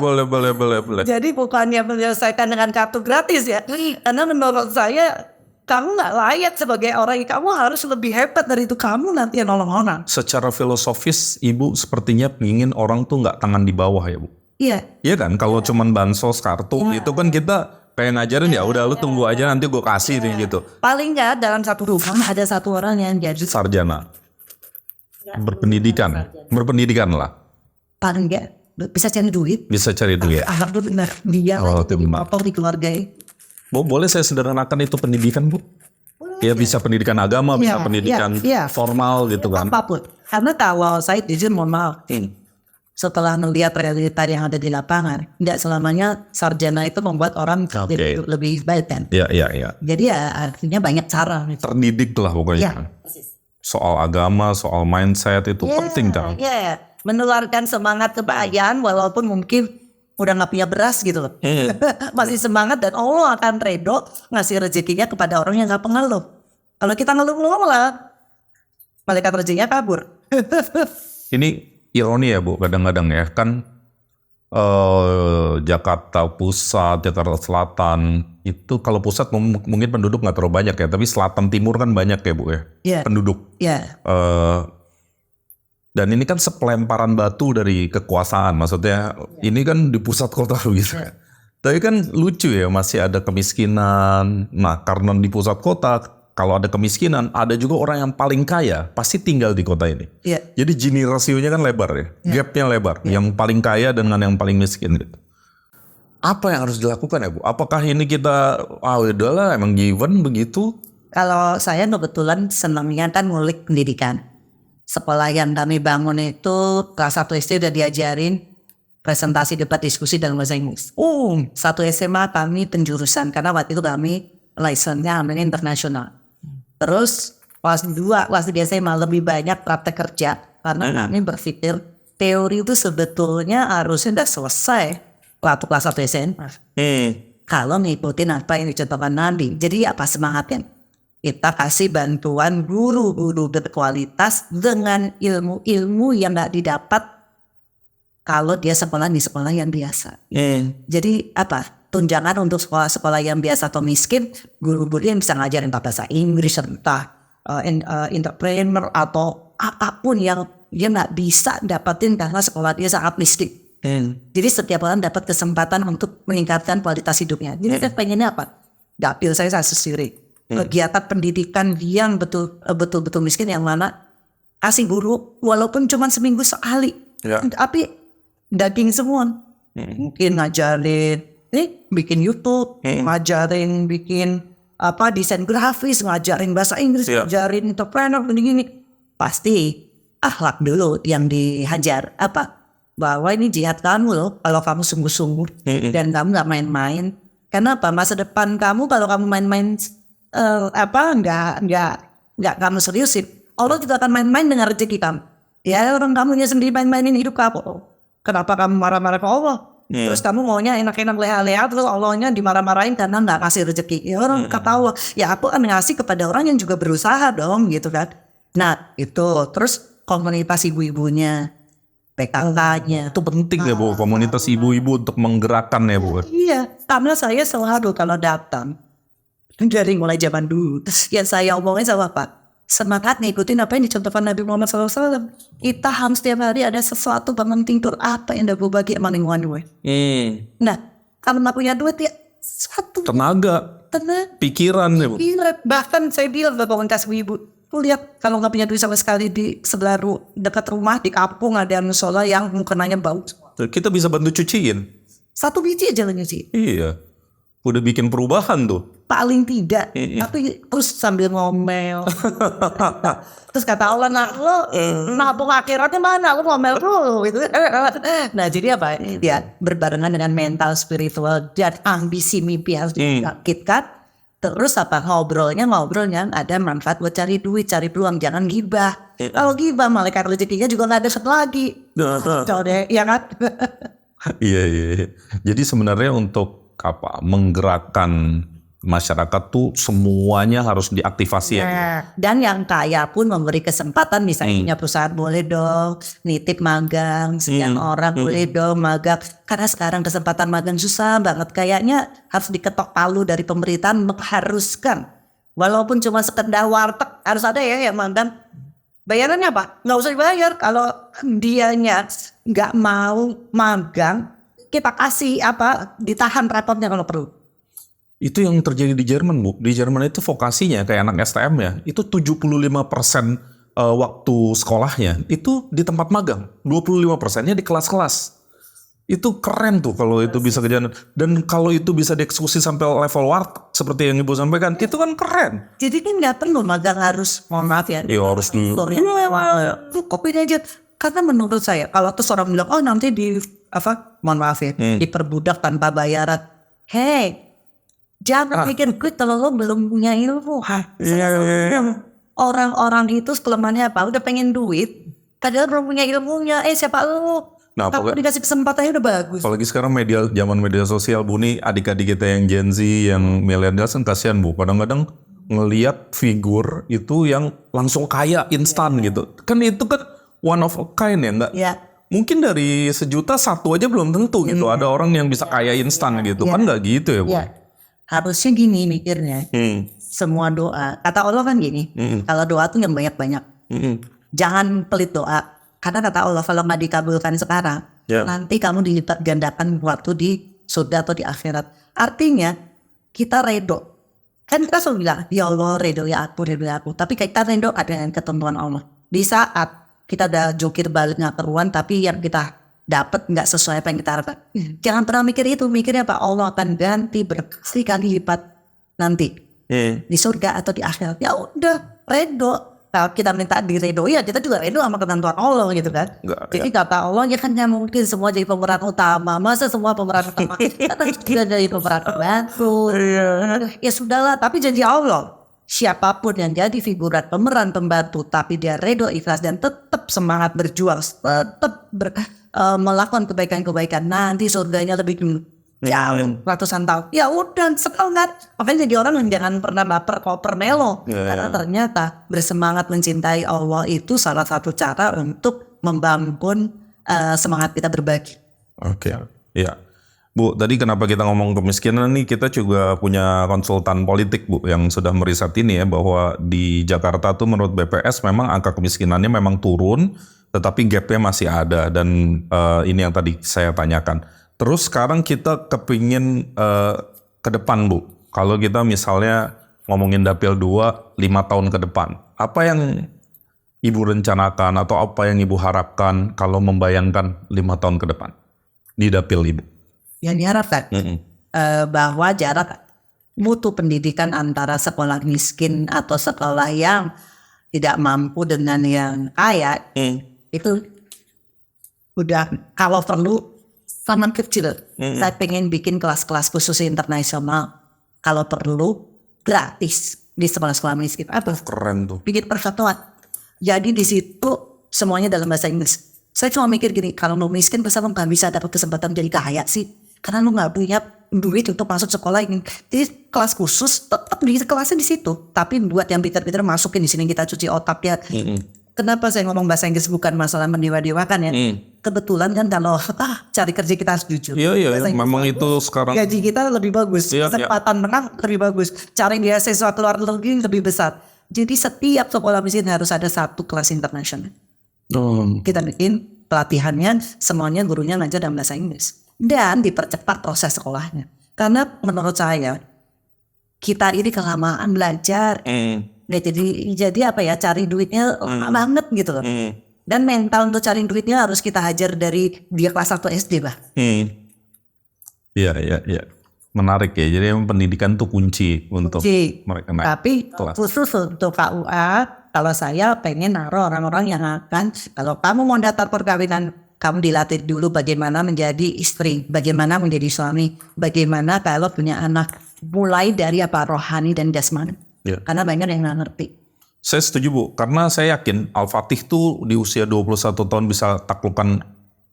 Jadi bukannya menyelesaikan dengan kartu gratis ya. Karena menurut saya kamu nggak layak sebagai orang, kamu harus lebih hebat dari itu, kamu nanti yang nolong orang. Secara filosofis Ibu sepertinya ingin orang tuh nggak tangan di bawah ya Bu. Iya. Iya kan, kalau cuman bansos kartu itu kan kita kayak ngajarin ya udah lu tunggu aja nanti gue kasih nih gitu. Paling nggak dalam satu rumah ada satu orang yang jadi Sarjana. Berpendidikan lah. paling nggak bisa cari duit. Bisa cari duit. Alhamdulillah dia di keluarganya. Bu, boleh saya sederhanakan itu pendidikan Bu? Ya bisa pendidikan agama, bisa pendidikan formal gitu kan. Apapun. Karena kalau saya jujur mohon maaf, setelah melihat realita yang ada di lapangan, tidak selamanya sarjana itu membuat orang lebih baik kan. Iya. Jadi ya artinya banyak cara. Terdidik lah pokoknya. Soal agama, soal mindset itu penting kan. Iya. Menularkan semangat kebahagiaan walaupun mungkin udah nggak punya beras gitu loh. Masih semangat dan Allah akan redho ngasih rezekinya kepada orang yang nggak pengeluh. Kalau kita ngeluh-ngeluh malah malaikat rezekinya kabur. Ini ironi ya Bu, kadang-kadang ya kan Jakarta Pusat, Jakarta Selatan itu kalau pusat mungkin penduduk nggak terlalu banyak ya, tapi Selatan Timur kan banyak ya Bu ya penduduk. Dan ini kan sepelemparan batu dari kekuasaan, maksudnya ini kan di pusat kota gitu. Tapi kan lucu ya, masih ada kemiskinan. Nah karena di pusat kota, kalau ada kemiskinan, ada juga orang yang paling kaya pasti tinggal di kota ini. Jadi Gini rasionya kan lebar ya, gapnya lebar. Yang paling kaya dengan yang paling miskin gitu. Apa yang harus dilakukan ya Bu? Apakah ini kita, udahlah emang given begitu? Kalau saya kebetulan senangnya kan ngulik pendidikan. Sekolah yang kami bangun itu kelas 1 SD udah diajarin presentasi, debat, diskusi dalam bahasa Inggris. 1 SMA kami penjurusan karena waktu itu kami license-nya namanya internasional. Terus kelas 2, kelas 3 SMA lebih banyak praktek kerja karena kami berpikir teori itu sebetulnya harusnya udah selesai waktu kelas 1 SMA. Kalau ngikutin apa yang dicontohkan Nabi. Jadi apa semangatnya? Kita kasih bantuan guru-guru berkualitas dengan ilmu-ilmu yang gak didapat kalau dia sekolah di sekolah yang biasa. Jadi apa? Tunjangan untuk sekolah-sekolah yang biasa atau miskin, guru-guru yang bisa ngajarin bahasa Inggris, entah entrepreneur atau apapun yang dia gak bisa dapatin karena sekolah dia sangat miskin. Jadi setiap orang dapat kesempatan untuk meningkatkan kualitas hidupnya. Jadi saya pengennya apa? Dapil saya sendiri. Kegiatan pendidikan yang betul-betul miskin yang mana kasih guru walaupun cuma seminggu sekali, tapi daging semua. Mungkin ngajarin bikin YouTube, ngajarin bikin desain grafis, ngajarin bahasa Inggris, ngajarin entrepreneur begini. Pasti akhlak dulu yang dihajar. bahwa ini jihad kamu loh kalau kamu sungguh-sungguh dan kamu nggak main-main. Kenapa? Masa depan kamu kalau kamu main-main nggak kamu seriusin, Allah juga akan main-main dengan rezeki kamu. Ya orang kamunya sendiri main-mainin hidup kamu. Kenapa kamu marah-marah ke Allah? Terus kamu maunya enak-enak leha-leha, terus Allahnya dimarah-marahin karena nggak kasih rezeki. Ya orang kata Allah, ya aku akan ngasih kepada orang yang juga berusaha dong, gitu kan. Nah itu, terus komunitas ibu-ibunya, PKK-nya. Itu penting ya Bu, komunitas ibu-ibu untuk menggerakkan ya Bu. Iya, karena saya selalu kalau datang, dari mulai zaman dulu, yang saya omongin sama Pak, semangat ngikutin apa yang dicontohkan Nabi Muhammad SAW. Kita harus setiap hari ada sesuatu bangun tidur apa yang gue bagi sama lingkungan gue. Nah, kalau nggak punya duit ya satu Tenaga, pikiran ya Bu. Gila, bahkan saya bilang ke komunitas ibu, tuh lihat kalau nggak punya duit sama sekali di sebelah dekat rumah di kampung ada musola yang mukenanya bau. Kita bisa bantu cuciin. Satu biji aja nyuci. Iya, udah bikin perubahan tuh. Paling tidak, tapi terus sambil ngomel. Terus kata Allah, nah lo nabung akhiratnya mana? Lo ngomel dulu gitu. Nah jadi apa? Ya berbarengan dengan mental, spiritual dan ambisi mimpi harus dibangkitkan. Terus apa? Ngobrolnya ada manfaat buat cari duit, cari peluang, jangan gibah. Kalau gibah malaikat rezekinya juga nggak deket lagi. Coba ya kan? Iya. Jadi sebenarnya untuk menggerakkan masyarakat tuh semuanya harus diaktifasi ya. Dan yang kaya pun memberi kesempatan, misalnya punya perusahaan boleh dong nitip magang, sekian orang boleh dong magang. Karena sekarang kesempatan magang susah banget, kayaknya harus diketok palu dari pemerintahan mengharuskan. Walaupun cuma sekedar warteg harus ada ya yang magang. Bayarannya apa? Nggak usah dibayar. Kalau dianya nggak mau magang, kita kasih ditahan rapotnya kalau perlu. Itu yang terjadi di Jerman Bu. Di Jerman itu vokasinya kayak anak STM ya, itu 75% waktu sekolahnya itu di tempat magang, 25%-nya di kelas-kelas. Itu keren tuh kalau itu bisa kejadian. Dan kalau itu bisa dieksekusi sampai level warteg seperti yang Ibu sampaikan, itu kan keren. Jadi kan nggak perlu magang harus, mohon maaf ya. Iya harus di. Kopi aja. Karena menurut saya, kalau tuh orang bilang, oh nanti mohon maaf ya, diperbudak tanpa bayaran. Hey, jangan mikir gue kalau lo belum punya ilmu. Orang-orang itu kelemahannya apa? Udah pengen duit, padahal belum punya ilmunya. Siapa lo? Nah, kalau dikasih kesempatannya udah bagus. Apalagi sekarang zaman media sosial Bu, nih adik-adik kita yang Gen Z, yang milenial kan kasihan Bu. Kadang-kadang ngelihat figur itu yang langsung kaya instan gitu. Kan itu kan one of a kind ya, enggak? Ya. Mungkin dari 1 juta 1 aja belum tentu gitu. Ada orang yang bisa kaya instan gitu. Kan enggak gitu ya Bu? Ya. Harusnya gini mikirnya. Semua doa, kata Allah kan gini, kalau doa tuh yang banyak-banyak. Jangan pelit doa. Karena kata Allah, kalau nggak dikabulkan sekarang, nanti kamu dilipat gandakan waktu di surga atau di akhirat. Artinya, kita redo. Kan kita selalu bilang, ya Allah redo ya aku. Tapi kita redo dengan ketentuan Allah. Di saat kita udah jokir balik nggak keruan, tapi yang kita dapat nggak sesuai apa yang kita harapkan. Jangan pernah mikir itu. Mikirnya apa? Allah akan ganti berkali lipat nanti. Di surga atau di akhirat. Ya udah, redo. Kalau kita minta diredo, ya kita juga redo sama ketentuan Allah gitu kan. Jadi kata Allah, ya kan nggak mungkin semua jadi pemeran utama. Masa semua pemeran utama kita tidak jadi pemeran pembantu. Ya sudahlah, tapi janji Allah, siapapun yang jadi figuran pemeran pembantu, tapi dia redo, ikhlas dan tetap semangat berjuang, tetap melakukan kebaikan-kebaikan, nanti surganya lebih dulu. Ya ratusan tahun. Ya udah semangat. Makanya jadi orang yang jangan pernah baper koper melo. Karena ternyata bersemangat mencintai Allah itu salah satu cara untuk membangun semangat kita berbagi. Oke. Ya. Bu, tadi kenapa kita ngomong kemiskinan nih, kita juga punya konsultan politik Bu yang sudah meriset ini ya, bahwa di Jakarta tuh menurut BPS memang angka kemiskinannya memang turun, tetapi gapnya masih ada. Dan ini yang tadi saya tanyakan. Terus sekarang kita kepingin ke depan Bu. Kalau kita misalnya ngomongin Dapil 2 5 tahun ke depan. Apa yang Ibu rencanakan atau apa yang Ibu harapkan kalau membayangkan 5 tahun ke depan di Dapil Ibu? Yang diharapkan bahwa jarak mutu pendidikan antara sekolah miskin atau sekolah yang tidak mampu dengan yang kaya itu Udah kalau perlu sangat kecil. Saya pengen bikin kelas-kelas khusus internasional. Kalau perlu gratis di sekolah-sekolah miskin. Apa? Keren tuh. Bikin persatuan. Jadi di situ semuanya dalam bahasa Inggris. Saya cuma mikir gini, kalau lu miskin pasti lu nggak bisa dapat kesempatan jadi kaya sih. Karena lu nggak punya duit untuk masuk sekolah ini. Jadi kelas khusus tetap di kelasnya di situ. Tapi buat yang pintar-pintar masukin di sini kita cuci otaknya. Kenapa saya ngomong bahasa Inggris bukan masalah mendewa-dewakan ya. Kebetulan kan kalau cari kerja kita harus jujur. Iya, Bahasa Inggris memang bagus, itu sekarang. gaji kita lebih bagus, Iya. kesempatan menang lebih bagus, cari beasiswa keluar negeri lebih besar. Jadi setiap sekolah miskin harus ada satu kelas internasional. Kita bikin pelatihannya semuanya gurunya ngajar dalam bahasa Inggris dan dipercepat proses sekolahnya. Karena menurut saya kita ini kelamaan belajar. Nah, jadi apa ya, cari duitnya lama banget gitu loh. Dan mental untuk cari duitnya harus kita hajar dari dia kelas 1 SD bah. Iya. Menarik ya. Jadi emang pendidikan tuh kunci untuk mereka naik Tapi kelas. khusus untuk KUA, kalau saya pengen naruh orang-orang yang akan, kalau kamu mau daftar perkawinan, kamu dilatih dulu bagaimana menjadi istri, bagaimana menjadi suami, bagaimana kalau punya anak. Mulai dari apa, rohani dan jasmani. Iya. Karena banyak yang nggak ngerti. Saya setuju Bu, karena saya yakin Al-Fatih tuh di usia 21 tahun bisa taklukkan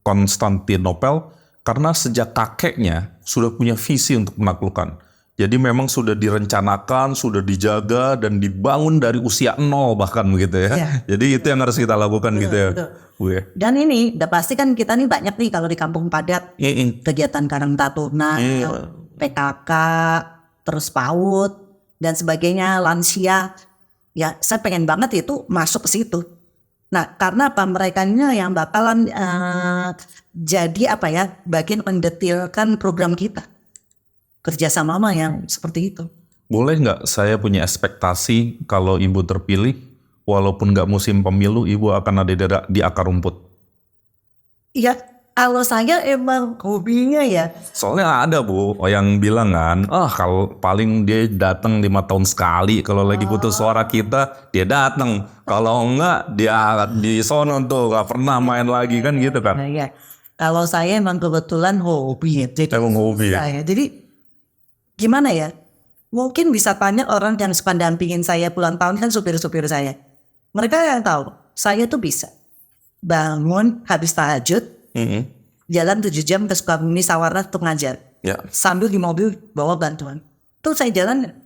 Konstantinopel karena sejak kakeknya sudah punya visi untuk menaklukkan. Jadi memang sudah direncanakan, sudah dijaga dan dibangun dari usia 0 bahkan begitu ya. Ya. Jadi itu yang harus kita lakukan gitu ya. betul. Bu ya. Dan ini udah pasti kan kita nih banyak nih kalau di kampung padat kegiatan Karang Taruna, PKK, terus PAUD dan sebagainya, lansia. Ya, saya pengen banget itu masuk ke situ. Nah, karena apa, mereka ini yang bakalan jadi apa ya, bagian mendetilkan program kita. Kerjasama yang seperti itu. Boleh nggak saya punya ekspektasi kalau Ibu terpilih, walaupun nggak musim pemilu, Ibu akan ada di akar rumput? Iya, kalau saya emang hobinya ya. Soalnya ada Bu yang bilang kan, kalau paling dia datang 5 tahun sekali, kalau lagi butuh suara kita dia datang, kalau enggak dia di sono tuh nggak pernah main lagi kan gitu kan? Nah, ya. Kalau saya emang kebetulan hobi ya. Jadi Emang hobi ya? Jadi gimana ya? Mungkin bisa tanya orang yang suka dampingin saya puluhan tahun kan supir-supir saya. Mereka yang tahu saya tuh bisa bangun habis tahajud, jalan 7 jam ke Sukabumi Sawarna untuk ngajar. Ya. Sambil di mobil bawa bantuan. Tuh saya jalan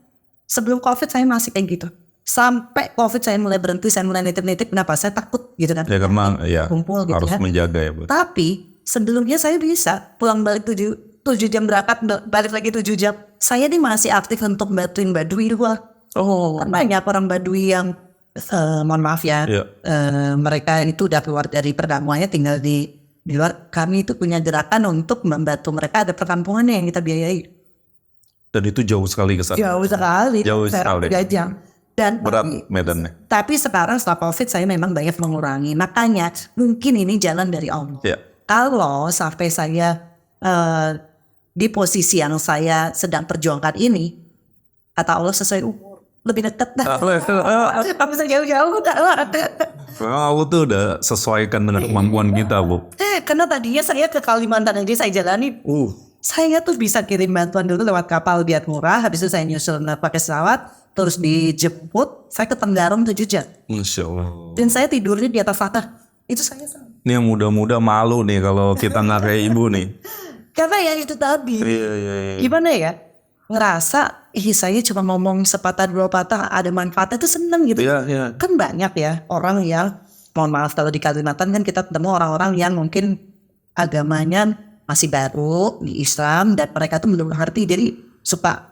sebelum COVID saya masih kayak gitu. Sampai COVID saya mulai berhenti, saya mulai nitip-nitip. Kenapa? Saya takut gitu kan. Ya karena ya Kumpul gitu harus ya. menjaga ya Bu. Tapi sebelumnya saya bisa pulang balik 7 jam berangkat, balik lagi 7 jam. Saya nih masih aktif untuk bantuin Badui luar. Kan banyak orang Badui yang mohon maaf ya, Iya. mereka itu udah keluar dari perkampungannya tinggal di luar. Kami itu punya gerakan untuk membantu mereka, ada perkampungannya yang kita biayai. Dan itu jauh sekali ke sana. Jauh sekali. Jauh sekali. 3 jam. Dan Berat medannya. tapi sekarang setelah COVID saya memang banyak mengurangi. Makanya mungkin ini jalan dari Allah. Ya. Kalau sampai saya di posisi yang saya sedang perjuangkan ini, kata Allah sesuai umur, lebih dekat dah. Tapi saya jauh-jauh Aku tuh udah sesuaikan dengan kemampuan kita Bu. karena tadinya saya ke Kalimantan aja saya jalani. Saya tuh bisa kirim bantuan dulu lewat kapal biar murah, habis itu saya nyusul pakai pesawat, terus dijemput, saya ke Tenggarong 7 jam. Masya Allah. Dan saya tidurnya di atas tanah. Itu saya sama. Ini yang muda-muda malu nih kalau kita nggak kayak Ibu nih. Karena ya itu tadi. Iya. Gimana ya? Ngerasa, saya cuma ngomong sepatah dua patah ada manfaatnya itu seneng gitu. Iya. Kan banyak ya orang yang, mohon maaf kalau di Kalimantan kan kita ketemu orang-orang yang mungkin agamanya masih baru di Islam dan mereka tuh belum ngerti, jadi suka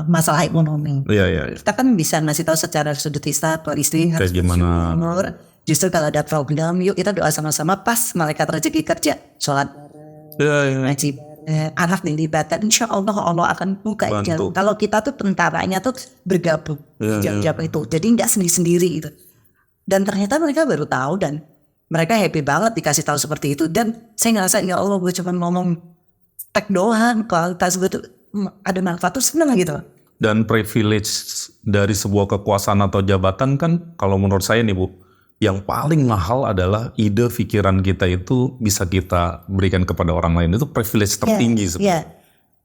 masalah ekonomi. Iya. Kita kan bisa ngasih tahu secara sudut Islam atau istri harus gimana? bersyukur. Justru kalau ada program, yuk kita doa sama-sama pas malaikat rezeki kerja, sholat Iya. wajib, anak dilibatkan, insya Allah Allah akan buka jalan. Kalau kita tuh tentaranya tuh bergabung jam-jam itu, jadi nggak sendiri-sendiri itu. Dan ternyata mereka baru tahu dan mereka happy banget dikasih tahu seperti itu. Dan saya ngerasa ya Allah, gue cuma ngomong tek doang, kualitas gue tuh ada manfaat tuh seneng gitu. Dan privilege dari sebuah kekuasaan atau jabatan kan kalau menurut saya nih Bu, yang paling mahal adalah ide pikiran kita itu bisa kita berikan kepada orang lain. Itu privilege tertinggi sebenarnya.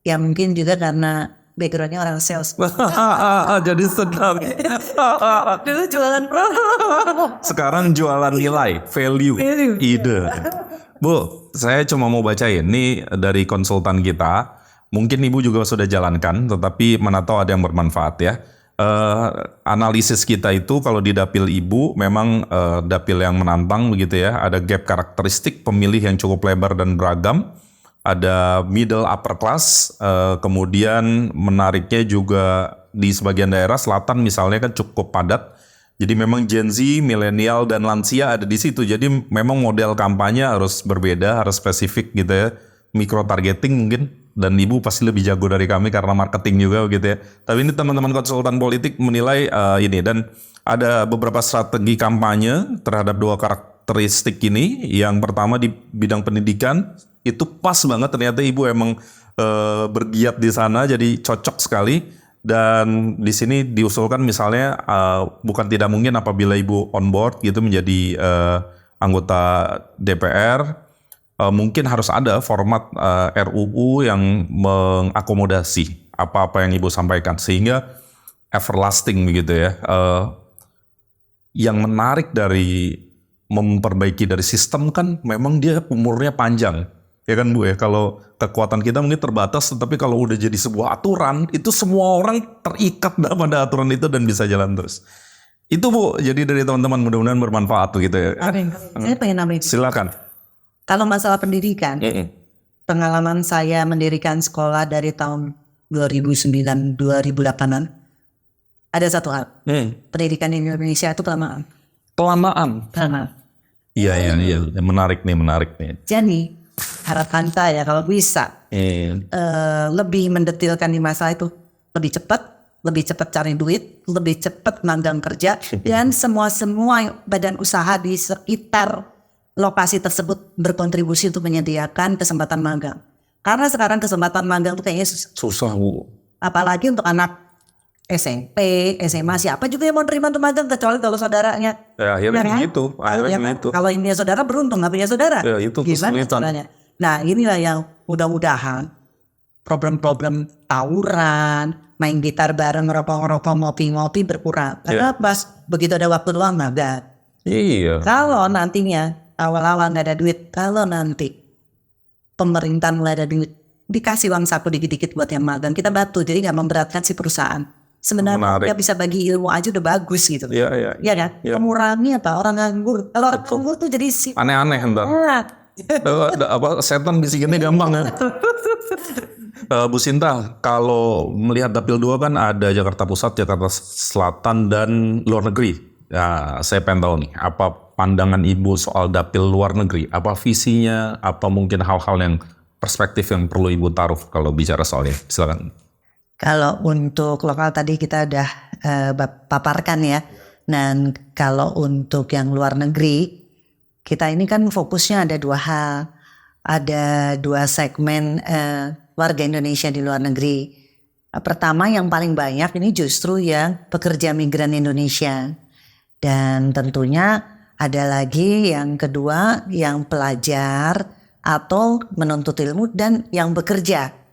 Iya. Ya mungkin juga karena backgroundnya orang sales. Jadi senang. Dulu jualan Sekarang jualan nilai, value, ide. Bu, saya cuma mau bacain. Ini dari konsultan kita. Mungkin Ibu juga sudah jalankan, tetapi mana tahu ada yang bermanfaat ya. Analisis kita itu kalau di dapil Ibu memang dapil yang menantang begitu ya. Ada gap karakteristik pemilih yang cukup lebar dan beragam. Ada middle upper class, kemudian menariknya juga di sebagian daerah selatan misalnya kan cukup padat. Jadi memang Gen Z, milenial dan lansia ada di situ. Jadi memang model kampanye harus berbeda, harus spesifik gitu ya. Micro targeting mungkin, dan Ibu pasti lebih jago dari kami karena marketing juga gitu ya. Tapi ini teman-teman konsultan politik menilai ini, dan ada beberapa strategi kampanye terhadap dua karakteristik ini. Yang pertama di bidang pendidikan, itu pas banget ternyata Ibu emang bergiat di sana, jadi cocok sekali. Dan di sini diusulkan misalnya bukan tidak mungkin apabila Ibu on board gitu menjadi anggota DPR, mungkin harus ada format RUU yang mengakomodasi apa-apa yang Ibu sampaikan sehingga everlasting begitu ya. Yang menarik dari memperbaiki dari sistem kan memang dia umurnya panjang. Ya kan Bu ya, kalau kekuatan kita mungkin terbatas, tetapi kalau udah jadi sebuah aturan, itu semua orang terikat pada aturan itu dan bisa jalan terus. Itu Bu, jadi dari teman-teman mudah-mudahan bermanfaat gitu ya. Saya pengen nambahin. Silakan. Kalau masalah pendidikan, pengalaman saya mendirikan sekolah dari tahun 2009-2008an, ada satu hal. Pendidikan di Indonesia itu kelamaan. Kelamaan. Iya, menarik nih. Jadi harapan saya kalau bisa lebih mendetilkan di masa itu, lebih cepat cari duit, lebih cepat magang kerja, dan semua badan usaha di sekitar lokasi tersebut berkontribusi untuk menyediakan kesempatan magang. Karena sekarang kesempatan magang itu kayaknya susah Bu. Apalagi untuk anak SMP, SMA, siapa juga yang mau terima untuk magang kecuali kalau saudaranya. Ya, akhirnya gitu. Kalau ini saudara beruntung nggak punya saudara. Ya, itu kesulitan. Nah inilah yang mudah-mudahan problem-problem tawuran, main gitar bareng, ngerokok-ngerokok, ngopi-ngopi berkurang. Karena pas begitu ada waktu luang magang. Iya. Kalau nantinya awal-awal nggak ada duit, kalau nanti pemerintah mulai ada duit, dikasih uang saku dikit-dikit buat yang magang, kita bantu, jadi nggak memberatkan si perusahaan. Sebenarnya dia bisa bagi ilmu aja udah bagus gitu. Iya kan? Ya. Mengurangi orang nganggur. Kalau orang nganggur tuh jadi aneh-aneh entar. Setan bisikinnya gampang ya. Bu Sinta, kalau melihat dapil 2 kan ada Jakarta Pusat, Jakarta Selatan, dan luar negeri. Ya, saya pengen tahu nih, apa pandangan Ibu soal dapil luar negeri? Apa visinya? Apa mungkin hal-hal yang perspektif yang perlu Ibu taruh kalau bicara soalnya? Silakan. Kalau untuk lokal tadi kita udah paparkan ya. Dan kalau untuk yang luar negeri, kita ini kan fokusnya ada dua hal. Ada dua segmen warga Indonesia di luar negeri. Pertama yang paling banyak ini justru yang pekerja migran Indonesia. Dan tentunya ada lagi yang kedua yang pelajar atau menuntut ilmu dan yang bekerja.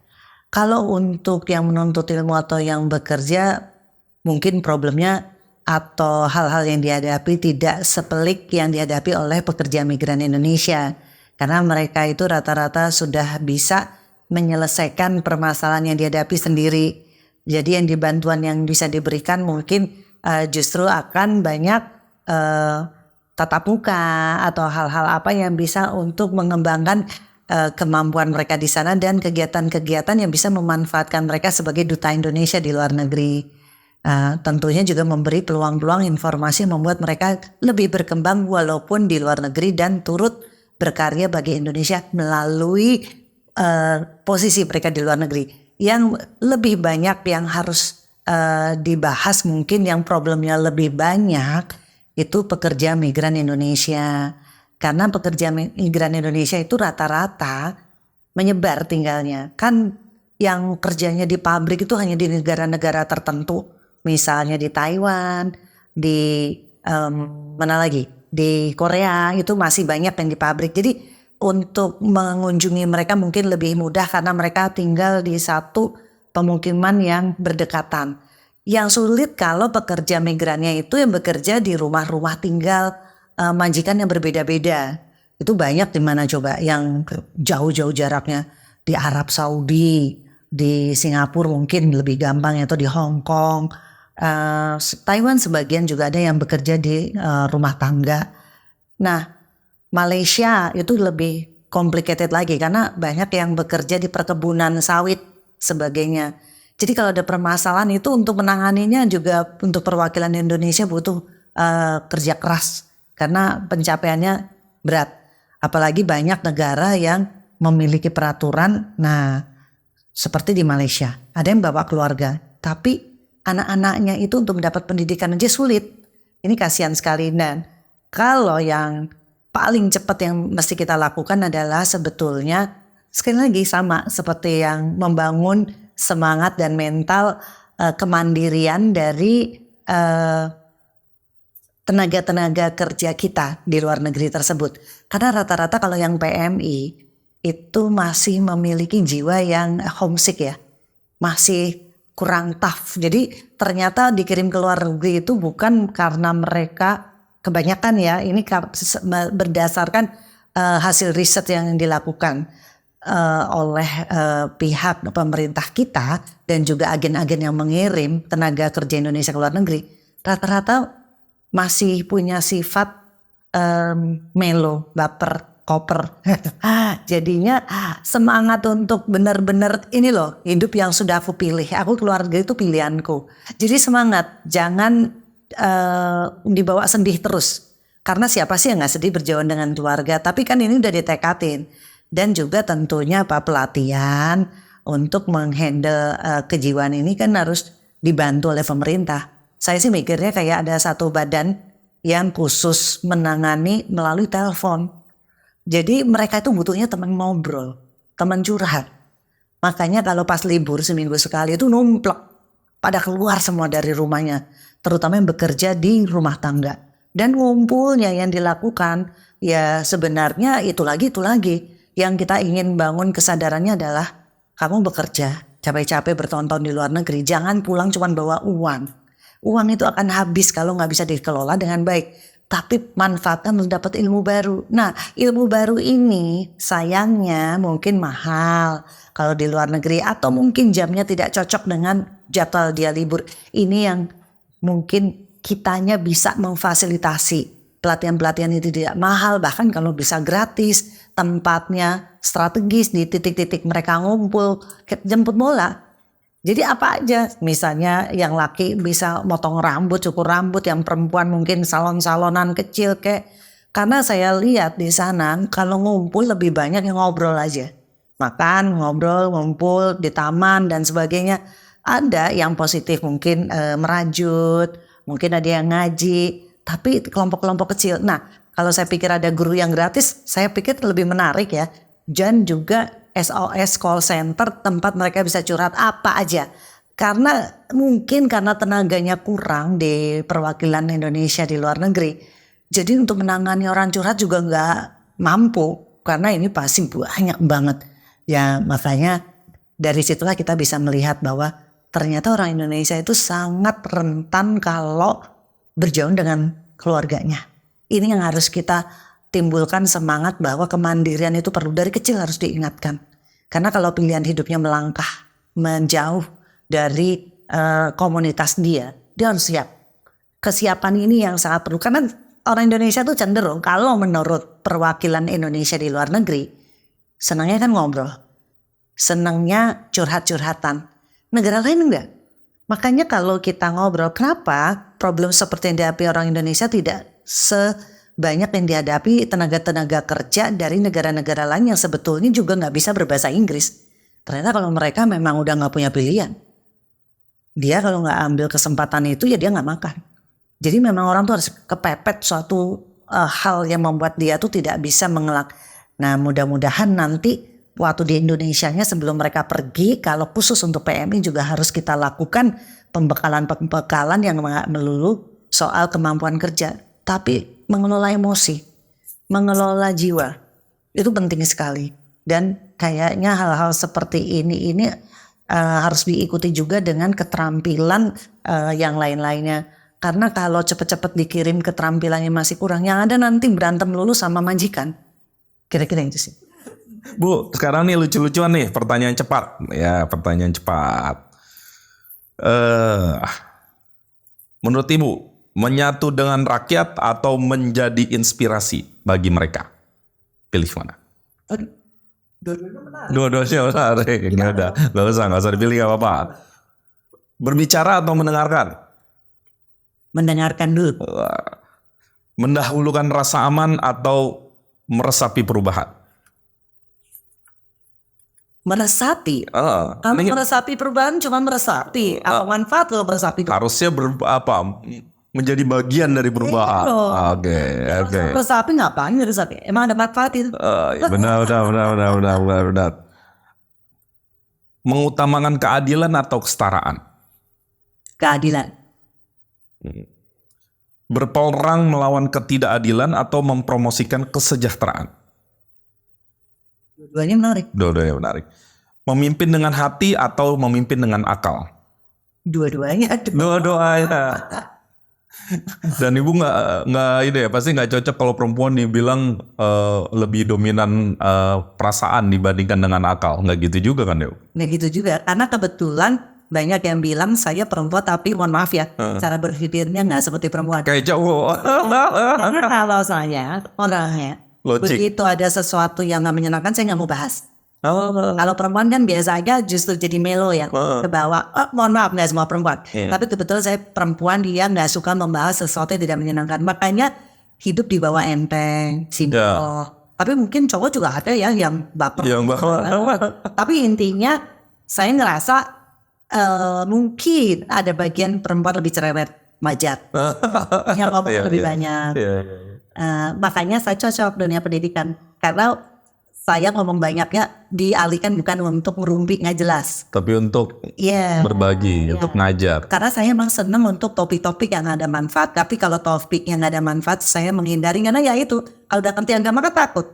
Kalau untuk yang menuntut ilmu atau yang bekerja mungkin problemnya atau hal-hal yang dihadapi tidak sepelik yang dihadapi oleh pekerja migran Indonesia. Karena mereka itu rata-rata sudah bisa menyelesaikan permasalahan yang dihadapi sendiri. Jadi yang bantuan yang bisa diberikan mungkin justru akan banyak tatap muka atau hal-hal apa yang bisa untuk mengembangkan kemampuan mereka di sana dan kegiatan-kegiatan yang bisa memanfaatkan mereka sebagai duta Indonesia di luar negeri. Tentunya juga memberi peluang-peluang informasi yang membuat mereka lebih berkembang walaupun di luar negeri dan turut berkarya bagi Indonesia melalui posisi mereka di luar negeri. Yang lebih banyak yang harus dibahas mungkin yang problemnya lebih banyak itu pekerja migran Indonesia. Karena pekerja migran Indonesia itu rata-rata menyebar tinggalnya. Kan yang kerjanya di pabrik itu hanya di negara-negara tertentu. Misalnya di Taiwan, di mana lagi? di Korea itu masih banyak yang di pabrik. Jadi untuk mengunjungi mereka mungkin lebih mudah karena mereka tinggal di satu pemukiman yang berdekatan. Yang sulit kalau pekerja migrannya itu yang bekerja di rumah-rumah tinggal majikan yang berbeda-beda. Itu banyak di mana coba yang jauh-jauh jaraknya di Arab Saudi, di Singapura mungkin lebih gampang atau di Hong Kong. Taiwan sebagian juga ada yang bekerja di rumah tangga. Nah, Malaysia itu lebih complicated lagi karena banyak yang bekerja di perkebunan sawit sebagainya. Jadi kalau ada permasalahan itu untuk menanganinya juga untuk perwakilan Indonesia butuh kerja keras karena pencapaiannya berat. Apalagi banyak negara yang memiliki peraturan. Nah, seperti di Malaysia, ada yang bawa keluarga, tapi anak-anaknya itu untuk mendapat pendidikan aja sulit. Ini kasihan sekali. Dan kalau yang paling cepat yang mesti kita lakukan adalah sebetulnya sekali lagi sama seperti yang membangun semangat dan mental kemandirian dari tenaga-tenaga kerja kita di luar negeri tersebut. Karena rata-rata kalau yang PMI itu masih memiliki jiwa yang homesick ya, masih kurang tough. Jadi ternyata dikirim ke luar negeri itu bukan karena mereka kebanyakan ya, ini berdasarkan hasil riset yang dilakukan oleh pihak pemerintah kita dan juga agen-agen yang mengirim tenaga kerja Indonesia ke luar negeri. Rata-rata masih punya sifat melo, baper, koper. Jadinya semangat untuk benar-benar ini loh hidup yang sudah aku pilih. Aku keluarga itu pilihanku. Jadi semangat, jangan dibawa sedih terus. Karena siapa sih yang gak sedih berjauhan dengan keluarga. Tapi kan ini udah ditekatin. Dan juga tentunya pelatihan untuk menghandle kejiwaan ini kan harus dibantu oleh pemerintah. Saya sih mikirnya kayak ada satu badan yang khusus menangani melalui telepon. Jadi mereka itu butuhnya teman ngobrol, teman curhat. Makanya kalau pas libur seminggu sekali itu numplek, pada keluar semua dari rumahnya. Terutama yang bekerja di rumah tangga. Dan ngumpulnya yang dilakukan ya sebenarnya itu lagi. Yang kita ingin bangun kesadarannya adalah kamu bekerja capek-capek bertahun-tahun di luar negeri. Jangan pulang cuma bawa uang. Uang itu akan habis kalau gak bisa dikelola dengan baik. Tapi manfaatkan untuk dapat ilmu baru. Nah, ilmu baru ini sayangnya mungkin mahal kalau di luar negeri. Atau mungkin jamnya tidak cocok dengan jadwal dia libur. Ini yang mungkin kitanya bisa memfasilitasi. Pelatihan-pelatihan itu tidak mahal. Bahkan kalau bisa gratis. Tempatnya strategis di titik-titik mereka ngumpul. Jemput bola. Jadi apa aja, misalnya yang laki bisa motong rambut, cukur rambut, yang perempuan mungkin salon-salonan kecil kayak. Karena saya lihat di sana kalau ngumpul lebih banyak yang ngobrol aja. Makan, ngobrol, ngumpul di taman dan sebagainya. Ada yang positif mungkin merajut, mungkin ada yang ngaji, tapi kelompok-kelompok kecil. Nah kalau saya pikir ada guru yang gratis, saya pikir lebih menarik ya. Dan juga SOS call center tempat mereka bisa curhat apa aja. Karena mungkin karena tenaganya kurang di perwakilan Indonesia di luar negeri. Jadi untuk menangani orang curhat juga gak mampu. Karena ini pasti banyak banget. Ya makanya dari situlah kita bisa melihat bahwa ternyata orang Indonesia itu sangat rentan kalau berjauh dengan keluarganya. Ini yang harus kita timbulkan semangat bahwa kemandirian itu perlu dari kecil harus diingatkan. Karena kalau pilihan hidupnya melangkah menjauh dari komunitas dia harus siap. Kesiapan ini yang sangat perlu karena orang Indonesia tuh cenderung kalau menurut perwakilan Indonesia di luar negeri senangnya kan ngobrol, senangnya curhat-curhatan. Negara lain enggak. Makanya kalau kita ngobrol, kenapa problem seperti yang dihadapi orang Indonesia tidak sebanyak yang dihadapi tenaga-tenaga kerja dari negara-negara lain yang sebetulnya juga gak bisa berbahasa Inggris. Ternyata kalau mereka memang udah gak punya pilihan. Dia kalau gak ambil kesempatan itu ya dia gak makan. Jadi memang orang tuh harus kepepet suatu hal yang membuat dia tuh tidak bisa mengelak. Nah mudah-mudahan nanti waktu di Indonesianya sebelum mereka pergi, kalau khusus untuk PMI juga harus kita lakukan pembekalan yang melulu soal kemampuan kerja. Tapi mengelola emosi, mengelola jiwa itu penting sekali. Dan kayaknya hal-hal seperti ini harus diikuti juga dengan keterampilan yang lain-lainnya. Karena kalau cepet-cepet dikirim keterampilannya masih kurang, yang ada nanti berantem lulu sama majikan. Kira-kira itu sih. Bu, sekarang nih lucu-lucuan nih, pertanyaan cepat. Ya, pertanyaan cepat. Menurut Ibu, menyatu dengan rakyat atau menjadi inspirasi bagi mereka? Pilih mana? Dua-duanya menarik. Ya udah, nggak usah dipilih, nggak apa-apa. Berbicara atau mendengarkan? Mendengarkan dulu. Mendahulukan rasa aman atau meresapi perubahan? Meresapi. Kamu meresapi perubahan cuma meresapi. Apa manfaat lo meresapi? Harusnya menjadi bagian dari perubahan. Oke. Meresapi ngapain meresapi? Emang ada manfaat itu? Benar. Mengutamakan keadilan atau kesetaraan? Keadilan. Berperang melawan ketidakadilan atau mempromosikan kesejahteraan? Dua-duanya menarik. Dua-duanya menarik. Memimpin dengan hati atau memimpin dengan akal? Dua-duanya. Dan Ibu nggak pasti nggak cocok kalau perempuan dibilang lebih dominan perasaan dibandingkan dengan akal. Nggak gitu juga kan, Ibu? Nggak gitu juga. Karena kebetulan banyak yang bilang saya perempuan, tapi mohon maaf ya, cara berpikirnya nggak seperti perempuan. Kayak cowok. Karena kalau saya orangnya Logik. begitu ada sesuatu yang nggak menyenangkan, saya nggak mau bahas. Kalau perempuan kan biasanya justru jadi melo ya, ke bawah. Mohon maaf, nggak semua perempuan. Tapi kebetulan saya perempuan, dia nggak suka membahas sesuatu yang tidak menyenangkan. Makanya hidup di bawah enteng, simpel. Tapi mungkin cowok juga ada ya yang baper. Tapi intinya saya ngerasa mungkin ada bagian perempuan lebih cerewet, wajar. Yang ngomong lebih banyak. Makanya saya cocok dunia pendidikan. Karena saya ngomong banyaknya dialihkan bukan untuk merumpi nggak jelas. Tapi untuk berbagi, untuk ngajar. Karena saya emang senang untuk topik-topik yang ada manfaat. Tapi kalau topik yang nggak ada manfaat, saya menghindari. Karena ya itu, kalau udah ngerti agama kan takut.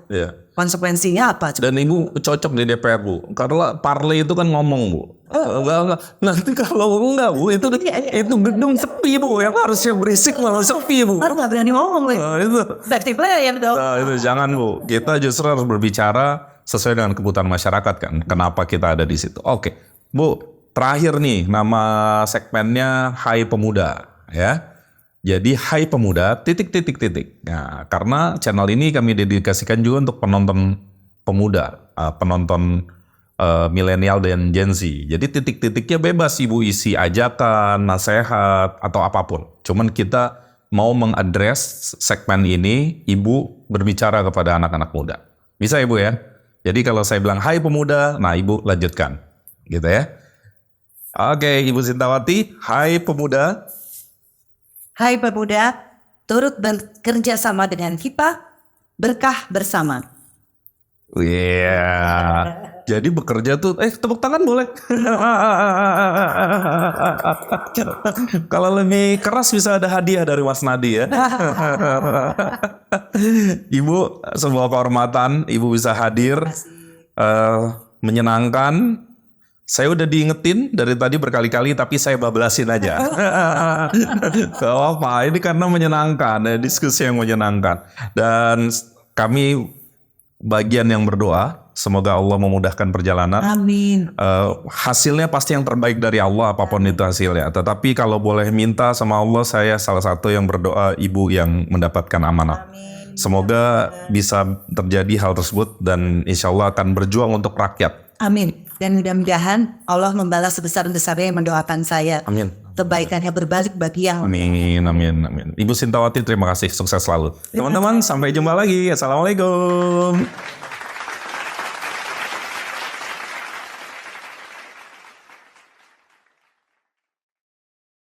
Konsekuensinya apa? Dan Ibu cocok di DPR, Bu. Karena Parle itu kan ngomong, Bu. Nanti kalau enggak, Bu, itu gedung sepi, Bu. Yang harusnya berisik malah sepi, Bu. Baru nggak berani ngomong, Bu. Itu. Itu jangan, Bu. Kita justru harus berbicara sesuai dengan kebutuhan masyarakat kan. Kenapa kita ada di situ? Oke, Bu. Terakhir nih, nama segmennya Hai Pemuda, ya. Jadi Hai Pemuda, titik. Nah, karena channel ini kami dedikasikan juga untuk penonton pemuda, penonton milenial dan Gen Z. Jadi titik-titiknya bebas, Ibu isi ajakan, nasihat, atau apapun. Cuman kita mau mengadres segmen ini, Ibu berbicara kepada anak-anak muda. Bisa Ibu ya? Jadi kalau saya bilang Hai Pemuda, nah Ibu lanjutkan. Gitu ya. Oke, Ibu Sintawati, Hai Pemuda. Hai pemuda, turut bekerja sama dengan kita, berkah bersama. Jadi bekerja tuh, tepuk tangan boleh. Kalau lebih keras bisa ada hadiah dari Mas Nadi ya. Ibu, sebuah kehormatan, Ibu bisa hadir, menyenangkan. Saya udah diingetin dari tadi berkali-kali, tapi saya bablasin aja. Gak apa-apa, ini karena menyenangkan, diskusi yang menyenangkan. Dan kami bagian yang berdoa, semoga Allah memudahkan perjalanan. Amin. Hasilnya pasti yang terbaik dari Allah, apapun itu hasilnya. Tetapi kalau boleh minta sama Allah, saya salah satu yang berdoa Ibu yang mendapatkan amanah. Amin. Semoga bisa terjadi hal tersebut dan insya Allah akan berjuang untuk rakyat. Amin. Dan mudah-mudahan Allah membalas sebesar-besarnya yang mendoakan saya. Amin. Kebaikannya berbalik bagi yang... Amin. Ibu Sintawati, terima kasih. Sukses selalu. Teman-teman, sampai jumpa lagi. Assalamualaikum.